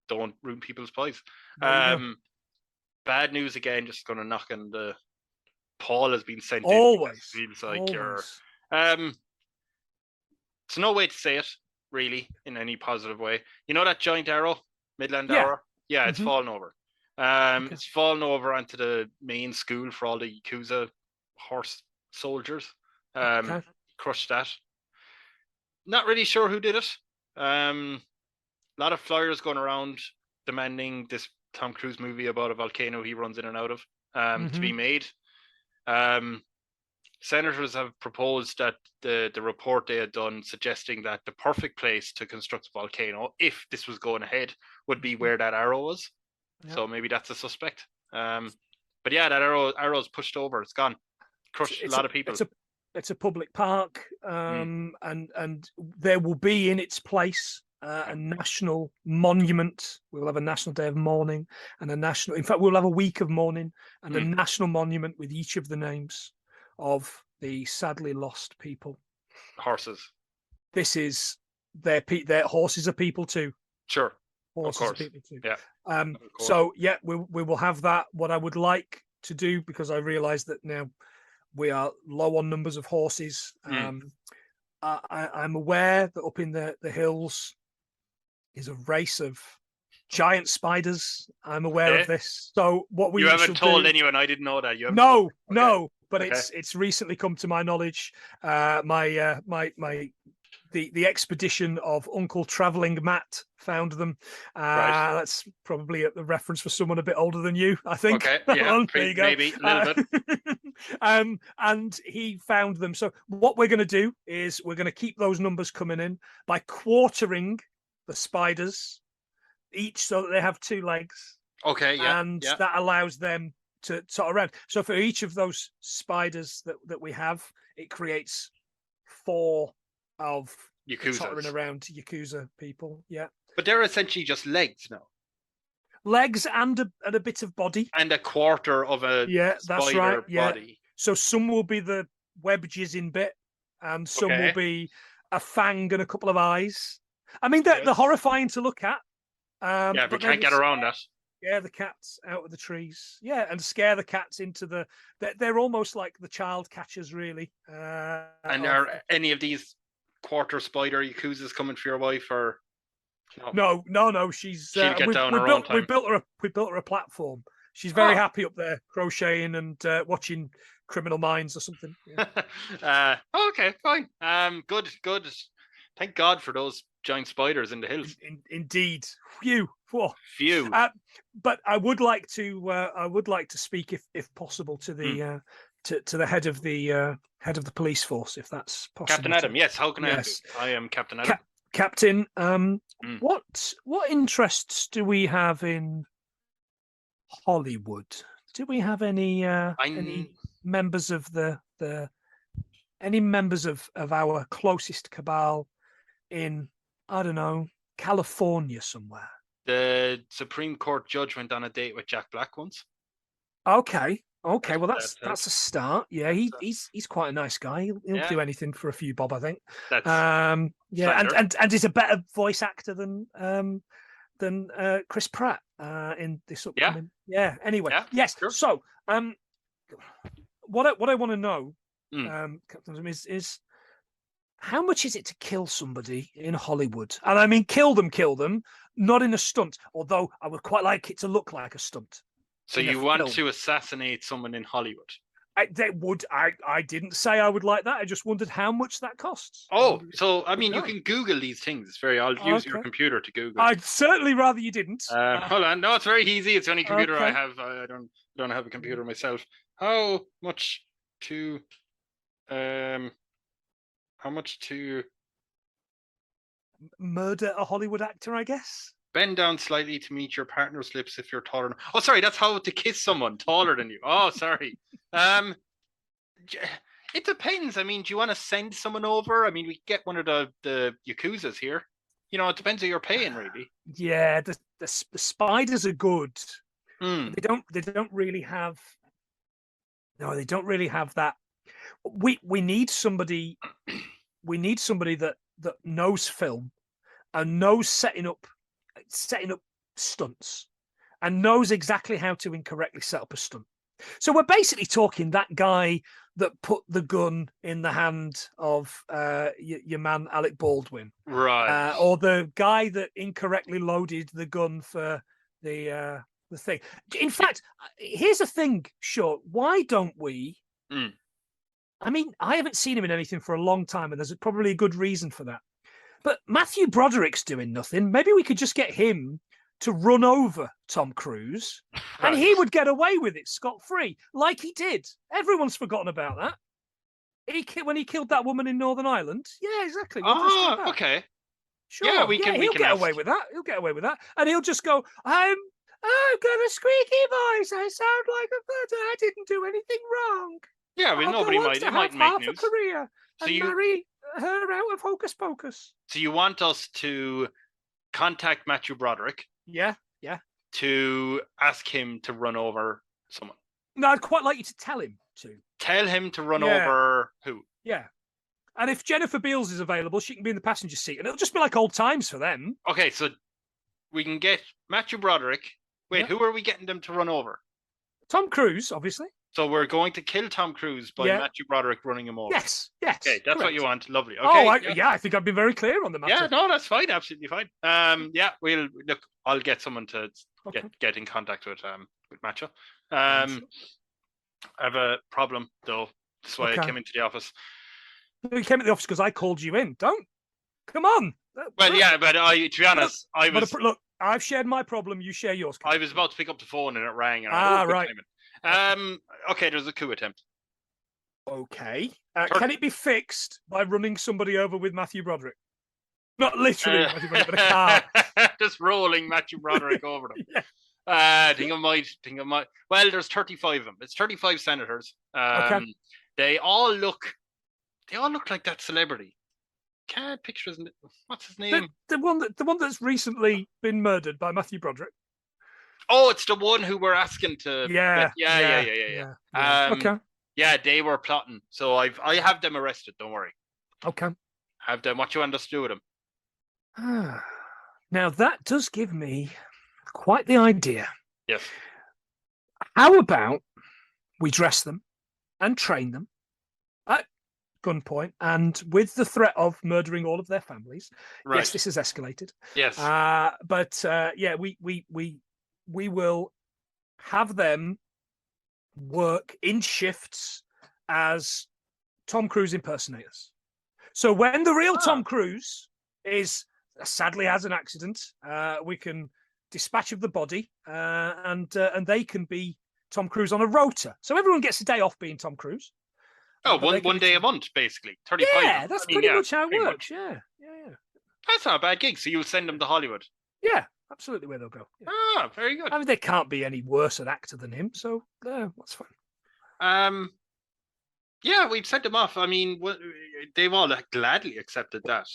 don't ruin people's pies. Bad news again. Just going to knock on the. Paul has been sent always. In. Feels like you're. It's no way to say it, really, in any positive way. You know that giant arrow, Midland arrow? Yeah, it's fallen over. It's fallen over onto the main school for all the yakuza horse soldiers. Crushed that. Not really sure who did it. A lot of flyers going around demanding this Tom Cruise movie about a volcano he runs in and out of to be made. Senators have proposed that the report they had done suggesting that the perfect place to construct a volcano, if this was going ahead, would be where that arrow was. Yeah. So maybe that's a suspect. But yeah, that arrow's pushed over. It's gone. Crushed a lot of people. It's a public park, and there will be in its place a national monument. We'll have a national day of mourning and a national. In fact, we'll have a week of mourning and a national monument with each of the names of the sadly lost people. Horses. This is their horses are people too. Sure. Horses of course. are people too. Yeah. So yeah, we will have that. What I would like to do, because I realise that now we are low on numbers of horses. I'm aware that up in the hills is a race of giant spiders. I'm aware of this. So what we you haven't told anyone. I didn't know that. You haven't no, no. But it's recently come to my knowledge. The expedition of Uncle Travelling Matt found them. That's probably a reference for someone a bit older than you, I think. Okay, yeah, there you go. Maybe a little bit. And he found them. So what we're going to do is we're going to keep those numbers coming in by quartering the spiders each, so that they have 2 legs. Okay, yeah. And that allows them to trot around. So for each of those spiders that we have, it creates 4 of tottering around yakuza people. Yeah, but they're essentially just legs now. Legs and a bit of body, and a quarter of a that's right. body. So some will be the web jizzing bit, and some will be a fang and a couple of eyes. I mean, they're horrifying to look at. But we can't get around that. Yeah, the cats out of the trees. Yeah, and scare the cats into the. They're almost like the child catchers, really. And are any of these quarter spider yakuzas coming for your wife, or no? She's she'll get down her own time. We built her a platform. She's very happy up there crocheting and watching Criminal Minds or something. Yeah. Okay, fine. Good. Thank God for those giant spiders in the hills. Indeed. Phew. But I would like to speak, if possible, to the to the head of the police force, if that's possible. Captain Adam, yes. How can I help you? I am Captain Adam. Captain, what interests do we have in Hollywood? Do we have any members of any members of our closest cabal in, I don't know, California somewhere? The Supreme Court judge went on a date with Jack Black once. Okay. Well, that's a start. Yeah, he's quite a nice guy. He'll do anything for a few bob, I think. And he's a better voice actor than Chris Pratt in this upcoming. Yeah. Anyway, yes. Sure. So, what I want to know, Captain, is how much is it to kill somebody in Hollywood? And I mean, kill them, not in a stunt. Although I would quite like it to look like a stunt. So you want to assassinate someone in Hollywood? I didn't say I would like that. I just wondered how much that costs. Oh, so I mean, you can Google these things. I'll use your computer to Google. I'd certainly rather you didn't. Hold on. No, it's very easy. It's the only computer I have. I don't have a computer myself. How much to murder a Hollywood actor, I guess? Bend down slightly to meet your partner's lips if you're taller. Oh, sorry, that's how to kiss someone taller than you. Oh, sorry. It depends. I mean, do you want to send someone over? I mean, we get one of the yakuzas here. You know, it depends who you're paying, really. Yeah, the spiders are good. They don't really have. No, they don't really have that. We need somebody. We need somebody that knows film and knows setting up stunts and knows exactly how to incorrectly set up a stunt. So we're basically talking that guy that put the gun in the hand of your man Alec Baldwin, right? Or the guy that incorrectly loaded the gun for the thing. In fact, here's the thing, Short. Why don't we? I mean, I haven't seen him in anything for a long time, and there's probably a good reason for that. But Matthew Broderick's doing nothing. Maybe we could just get him to run over Tom Cruise, and he would get away with it scot-free, like he did. Everyone's forgotten about that. When he killed that woman in Northern Ireland. Yeah, exactly. Okay. Sure. Yeah, he'll get away with that. He'll get away with that, and he'll just go, I've got a squeaky voice. I sound like a bird. I didn't do anything wrong. Yeah, well, nobody might. It might make news. Career and marry her out of Hocus Pocus. So you want us to contact Matthew Broderick? Yeah. To ask him to run over someone. No, I'd quite like you to tell him to. Tell him to run over who? Yeah. And if Jennifer Beals is available, she can be in the passenger seat, and it'll just be like old times for them. Okay, so we can get Matthew Broderick. Wait, who are we getting them to run over? Tom Cruise, obviously. So we're going to kill Tom Cruise by Matthew Broderick running him over. Yes. Okay, that's correct. What you want. Lovely. Okay. Oh, I think I've been very clear on the matter. Yeah, no, that's fine. Absolutely fine. We'll look. I'll get someone to get in contact with Matthew. I have a problem though. That's why I came into the office. You came into the office because I called you in. Don't. Come on. Well, yeah, but to be honest, look. I've shared my problem. You share yours. I was about to pick up the phone and it rang. And right. Okay, there's a coup attempt. Okay. Can it be fixed by running somebody over with Matthew Broderick? Not literally, Matthew Broderick, but a car. Just rolling Matthew Broderick over them. I think I might. Well, there's 35 of them. It's 35 senators. They all look like that celebrity. Can't picture his. What's his name? The one that's recently been murdered by Matthew Broderick. Oh, it's the one who we're asking to. Yeah. Okay. Yeah, they were plotting. So I have them arrested. Don't worry. Okay. Have them. What you want us to do with them? Now that does give me quite the idea. Yes. How about we dress them and train them at gunpoint and with the threat of murdering all of their families? Right. Yes, this has escalated. Yes. We will have them work in shifts as Tom Cruise impersonators. So when the real Tom Cruise sadly has an accident, we can dispatch of the body and they can be Tom Cruise on a rota. So everyone gets a day off being Tom Cruise. Oh, one day a month, basically. 35. Yeah, that's pretty much how it works. Yeah. That's not a bad gig. So you'll send them to Hollywood. Yeah, absolutely where they'll go. Yeah. Very good. I mean, they can't be any worse an actor than him, so that's fine. Yeah, we've sent them off. I mean, they've all gladly accepted that.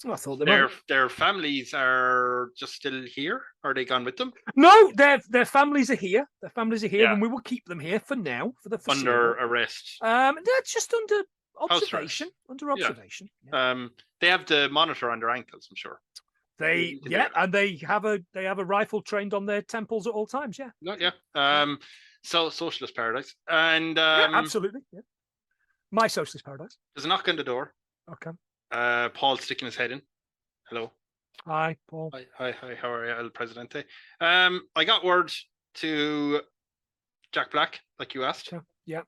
I thought their families are just still here. Are they gone with them? No, their families are here. Their families are here, and we will keep them here for now, for the foreseeable. Under arrest. They're just under observation. Under observation. Yeah. They have the monitor on their ankles, I'm sure. And they have a rifle trained on their temples at all times. Yeah. So socialist paradise, and absolutely. Yeah. My socialist paradise. There's a knock on the door. Okay. Paul sticking his head in. Hello. Hi, Paul. Hi. How are you, El Presidente? I got word to Jack Black, like you asked. Yeah.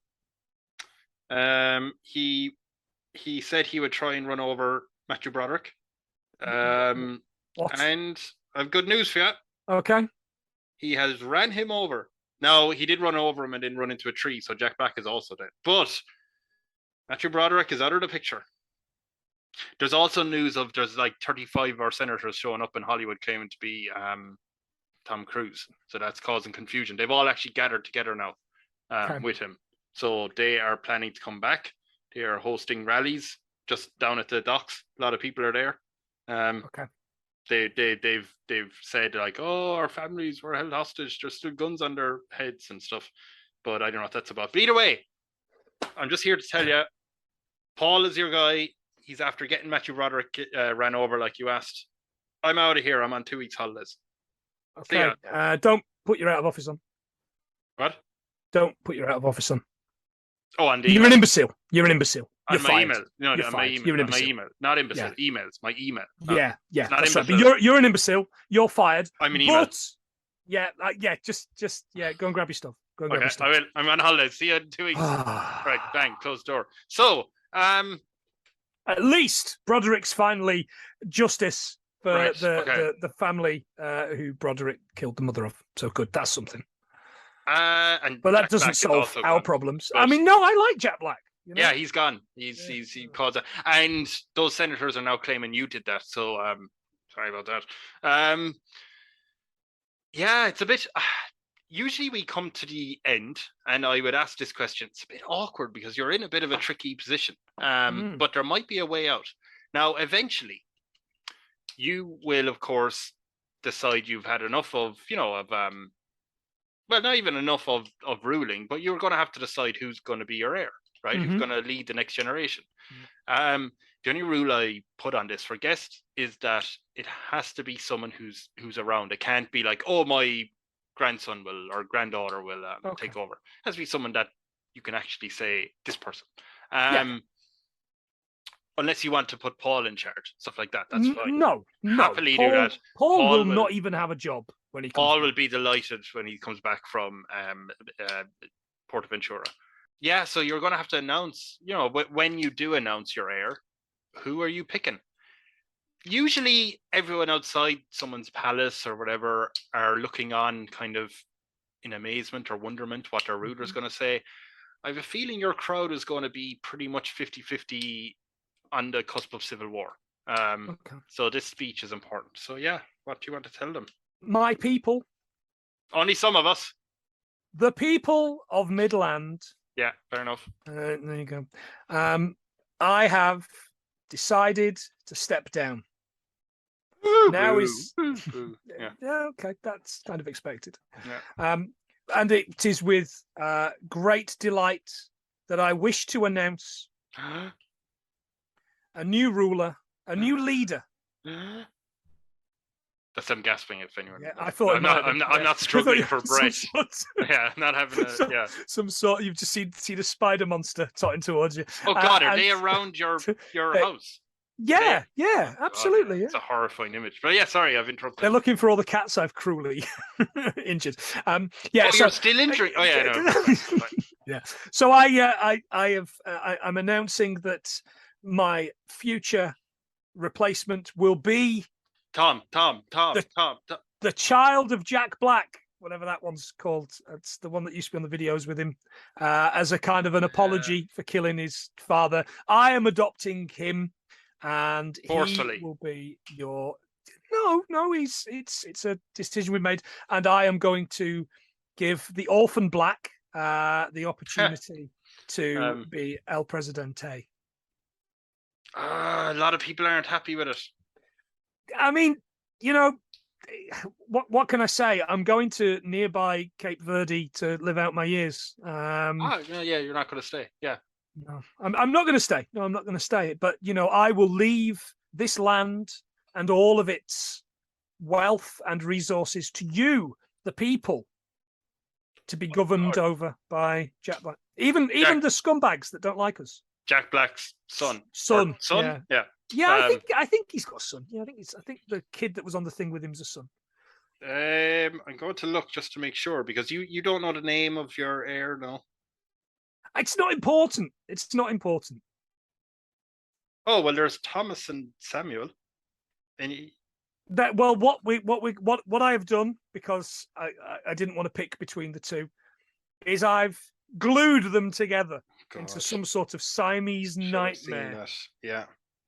He said he would try and run over Matthew Broderick. And I have good news for you. Okay. He has ran him over. Now, he did run over him and then run into a tree, so Jack Black is also dead. But Matthew Broderick is out of the picture. There's also news of there's like 35 of our senators showing up in Hollywood claiming to be Tom Cruise. So that's causing confusion. They've all actually gathered together now with him. So they are planning to come back. They are hosting rallies just down at the docks. A lot of people are there. Okay. They've said like, oh, our families were held hostage. There's still guns on their heads and stuff. But I don't know what that's about. But either way, I'm just here to tell you, Paul is your guy. He's after getting Matthew Broderick ran over like you asked. I'm out of here. I'm on 2 weeks holidays. Okay. Don't put your out of office on. What? Don't put your out of office on. Oh, and you're an imbecile. You're an imbecile. You're my email. No, my email. You're an imbecile. My email. Not imbecile. Yeah. Emails. My email. Yeah. That's right. But you're an imbecile. You're fired. I'm an email. But just go and grab your stuff. Go and grab your stuff. I will. I'm on holidays. See you in 2 weeks. Right. Bang. Close door. So, at least Broderick's finally justice for the family who Broderick killed the mother of. So good. That's something. But that Jack doesn't Black solve our problems. But I mean, no, I like Jack Black. You know? Yeah, he's gone. He caused that. And those senators are now claiming you did that. So sorry about that. Yeah, it's a bit. usually we come to the end, and I would ask this question. It's a bit awkward because you're in a bit of a tricky position, but there might be a way out. Now, eventually, you will, of course, decide you've had enough of, well, not even enough of ruling, but you're going to have to decide who's going to be your heir, right? Who's going to lead the next generation. The only rule I put on this for guests is that it has to be someone who's around. It can't be like, oh, my grandson will or granddaughter will take over. It has to be someone that you can actually say, this person. Unless you want to put Paul in charge, stuff like that. That's fine. No. Happily Paul, do that. Paul will not even have a job when he comes Paul back. will be delighted when he comes back from Portaventura. Yeah, so you're going to have to announce, when you do announce your heir, who are you picking? Usually everyone outside someone's palace or whatever are looking on kind of in amazement or wonderment what their ruler's going to say. I have a feeling your crowd is going to be pretty much 50-50 on the cusp of civil war. So this speech is important. So yeah, what do you want to tell them? My people. Only some of us. The people of Midland. Yeah, fair enough. There you go. I have decided to step down. Now is okay. That's kind of expected. Yeah. And it is with great delight that I wish to announce a new ruler, a new leader. That's them gasping if anyone. Yeah, I thought I'm not struggling for breath. Yeah, not having a some sort. You've just seen a spider monster trotting towards you. Oh God, are they around your house? Yeah, absolutely. God, it's a horrifying image. But yeah, sorry, I've interrupted. They're looking for all the cats I've cruelly injured. So you're still injured. Oh yeah, no. Yeah. So I'm announcing that my future replacement will be Tom. The child of Jack Black, whatever that one's called. It's the one that used to be on the videos with him, as a kind of an apology for killing his father. I am adopting him, and forcefully. He will be your. No, it's a decision we made, and I am going to give the orphan Black the opportunity to be El Presidente. A lot of people aren't happy with it. I mean, what can I say? I'm going to nearby Cape Verde to live out my years. Yeah, you're not going to stay. Yeah. No, I'm not going to stay. No, I'm not going to stay. But, I will leave this land and all of its wealth and resources to you, the people, to be governed over by Jack Black. Even the scumbags that don't like us. Jack Black's son. Son? Yeah. Yeah, I think he's got a son. Yeah, I think the kid that was on the thing with him's a son. I'm going to look just to make sure, because you don't know the name of your heir, no? It's not important. It's not important. Oh well, there's Thomas and Samuel. What I have done, because I didn't want to pick between the two, is I've glued them together into some sort of Siamese nightmare.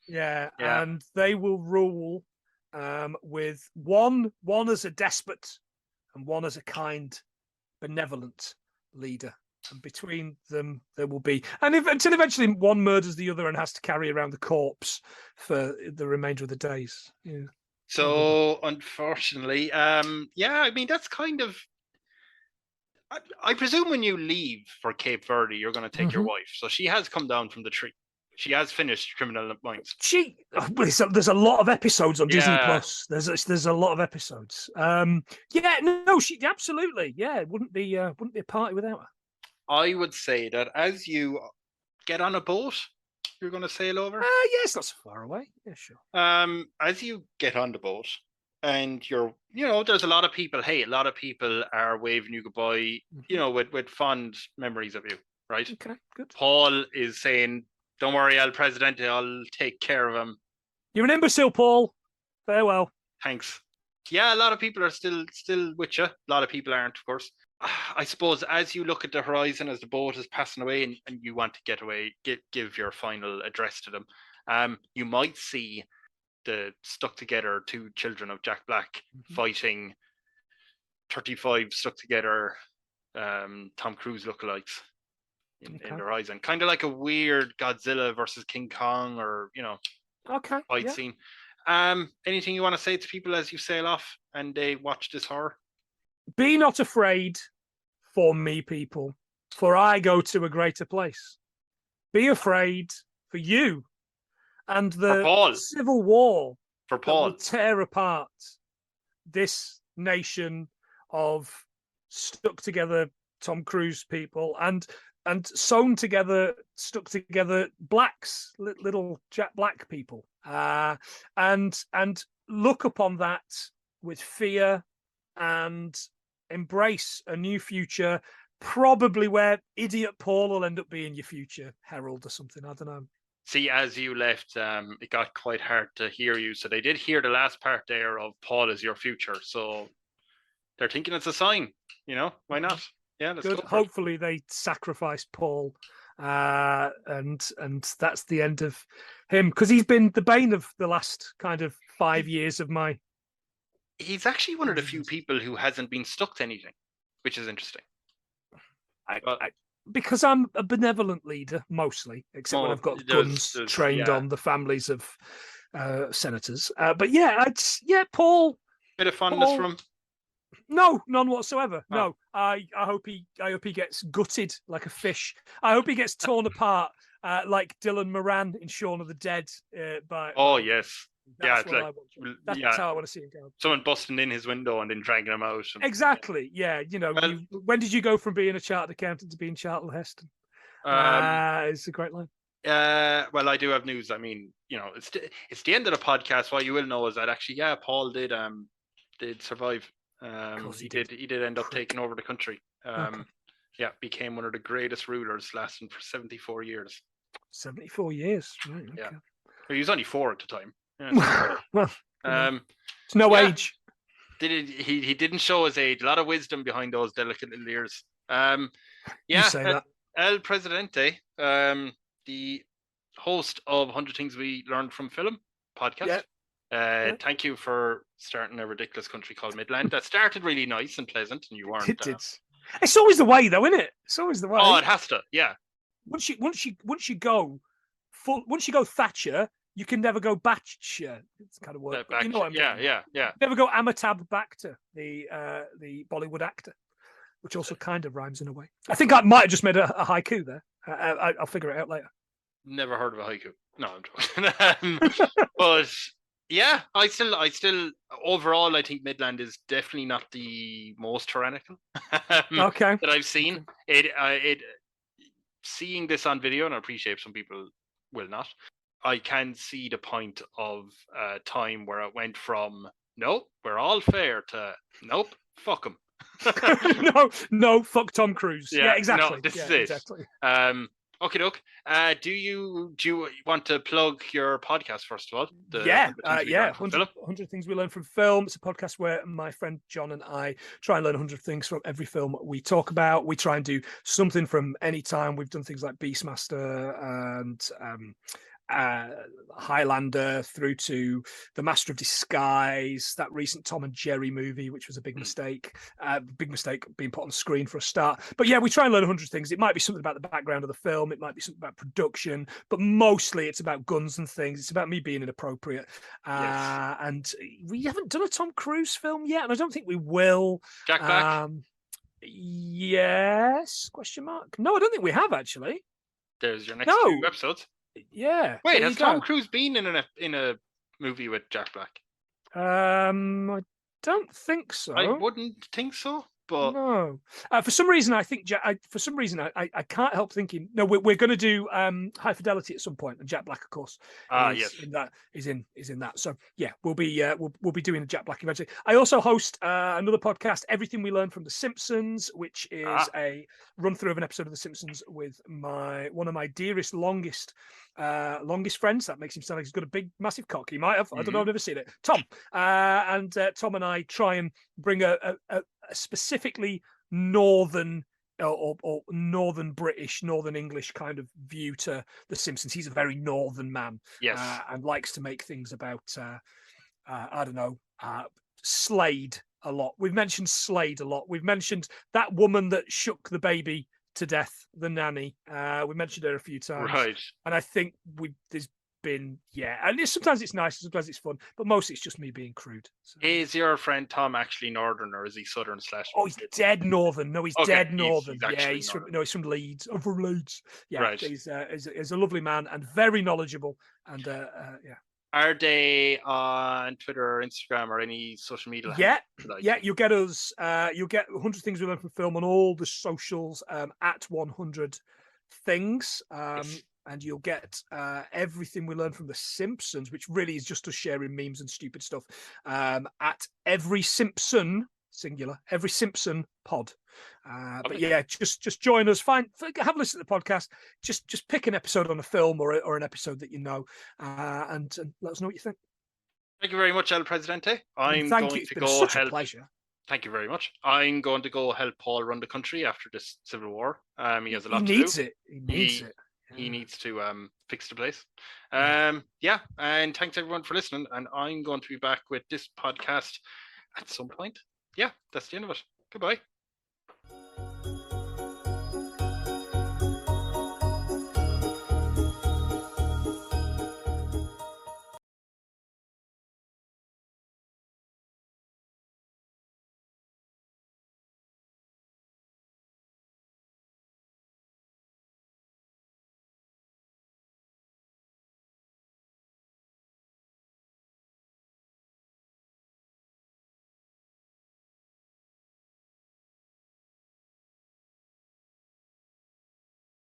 Yeah, and they will rule with one as a despot and one as a kind, benevolent leader. And between them, there will be, until eventually one murders the other and has to carry around the corpse for the remainder of the days. Yeah. So, unfortunately, I mean, that's kind of. I presume when you leave for Cape Verde, you're going to take your wife. So she has come down from the tree. She has finished Criminal Minds. There's a lot of episodes on Disney Plus. There's a lot of episodes. She absolutely. Yeah, it wouldn't be a party without her. I would say that as you get on a boat, you're going to sail over. Yes, not so far away. Yeah, sure. As you get on the boat, and there's a lot of people. Hey, a lot of people are waving you goodbye. With fond memories of you, right? Okay, good. Paul is saying, "Don't worry, El Presidente, I'll take care of him." You're an imbecile, Paul. Farewell. Thanks. Yeah, a lot of people are still with you. A lot of people aren't, of course. I suppose as you look at the horizon, as the boat is passing away, and you want to get away, give your final address to them, you might see the stuck together two children of Jack Black fighting 35 stuck together Tom Cruise lookalikes in their eyes, and kind of like a weird Godzilla versus King Kong, or fight scene. Anything you want to say to people as you sail off and they watch this horror? Be not afraid for me, people, for I go to a greater place. Be afraid for you and the civil war for Paul that will tear apart this nation of stuck together Tom Cruise people and stuck together blacks, little Jack Black people, and look upon that with fear and embrace a new future, probably where idiot Paul will end up being your future herald or something. I don't know. See, as you left, it got quite hard to hear you. So they did hear the last part there of Paul is your future. So they're thinking it's a sign. Why not? Yeah, let's good. Go for Hopefully they sacrifice Paul, and that's the end of him, because he's been the bane of the last kind of 5 years of my. He's actually one of the few people who hasn't been stuck to anything, which is interesting. Because I'm a benevolent leader, mostly, except when I've got guns trained on the families of senators. But Paul. Bit of fondness from. No, none whatsoever. Oh. No, I hope he gets gutted like a fish. I hope he gets torn apart like Dylan Moran in Shaun of the Dead. Yes. That's how I want to see him go. Someone busting in his window and then dragging him out. Exactly. Yeah. When did you go from being a chartered accountant to being Charlton Heston? It's a great line. Well, I do have news. I mean, it's the end of the podcast. What you will know is that actually, Paul did survive. He did end up taking over the country. Became one of the greatest rulers, lasting for 74 years. 74 years. Right, okay. Yeah. Well, he was only 4 at the time. Well, it's no age. He didn't show his age. A lot of wisdom behind those delicate little ears. You say that. El Presidente, the host of 100 Things We Learned from Film podcast. Thank you for starting a ridiculous country called Midland. That started really nice and pleasant, and you weren't. It did. It's always the way, though, isn't it? It's always the way. Oh, it has to. Yeah. Once you go Thatcher, you can never go Batcher. It's kind of work. You know what I mean? Yeah. Never go Amitabh Bachchan, the Bollywood actor, which also kind of rhymes in a way. I think I might have just made a haiku there. I'll figure it out later. Never heard of a haiku. No, I'm joking. But yeah, I still overall I think Midland is definitely not the most tyrannical that I've seen. It seeing this on video, and I appreciate some people will not. I can see the point of a time where it went from nope, we're all fair to nope, fuck him. no, fuck Tom Cruise. Yeah, exactly. No, this is it. Exactly. Okay, doke. Do you want to plug your podcast first of all? 100 Things We Learn from Film. It's a podcast where my friend John and I try and learn 100 things from every film we talk about. We try and do something from any time. We've done things like Beastmaster and Highlander through to The Master of Disguise, that recent Tom and Jerry movie, which was a big mistake. Big mistake being put on the screen for a start. But yeah, we try and learn 100 things. It might be something about the background of the film. It might be something about production, but mostly it's about guns and things. It's about me being inappropriate. Yes. And we haven't done a Tom Cruise film yet, and I don't think we will. Jack Black? Yes? Question mark? No, I don't think we have, actually. There's your next 2 episodes. Yeah. Wait, has Tom Cruise been in a movie with Jack Black? I don't think so. I wouldn't think so, but no. For some reason, I think I can't help thinking. No, we're going to do High Fidelity at some point, and Jack Black, of course, is in that. So yeah, we'll be doing a Jack Black eventually. I also host another podcast, Everything We Learned from The Simpsons, which is a run through of an episode of The Simpsons with one of my dearest, longest friends. That makes him sound like he's got a big, massive cock. He might have. I don't know. I've never seen it. Tom and Tom and I try and bring a specifically northern or northern British, northern English kind of view to The Simpsons. He's a very northern man, yes, and likes to make things about I don't know, Slade a lot. We've mentioned Slade a lot. We've mentioned that woman that shook the baby to death, the nanny. We mentioned her a few times. Right. And I think there's been, and sometimes it's nice, sometimes it's fun, but mostly it's just me being crude. So. Is your friend Tom actually Northern, or is he Southern / Oh, he's dead Northern. No, he's dead Northern. He's he's from Leeds. I'm from Leeds. Yeah, right. He's a lovely man and very knowledgeable. And yeah. Are they on Twitter or Instagram or any social media? Yeah. You'll get us. You'll get 100 Things We Learned from Film on all the socials at 100 Things. Yes. And you'll get everything we learned from The Simpsons, which really is just us sharing memes and stupid stuff at every Simpson, singular, every Simpson pod. But yeah, just join us. Have a listen to the podcast. Just pick an episode on a film or an episode that you know, and let us know what you think. Thank you very much, El Presidente. It's been such a pleasure. Thank you very much. I'm going to go help Paul run the country after this civil war. He has a lot to do. He needs it. He needs to fix the place. And thanks everyone for listening. And I'm going to be back with this podcast at some point. Yeah, that's the end of it. Goodbye.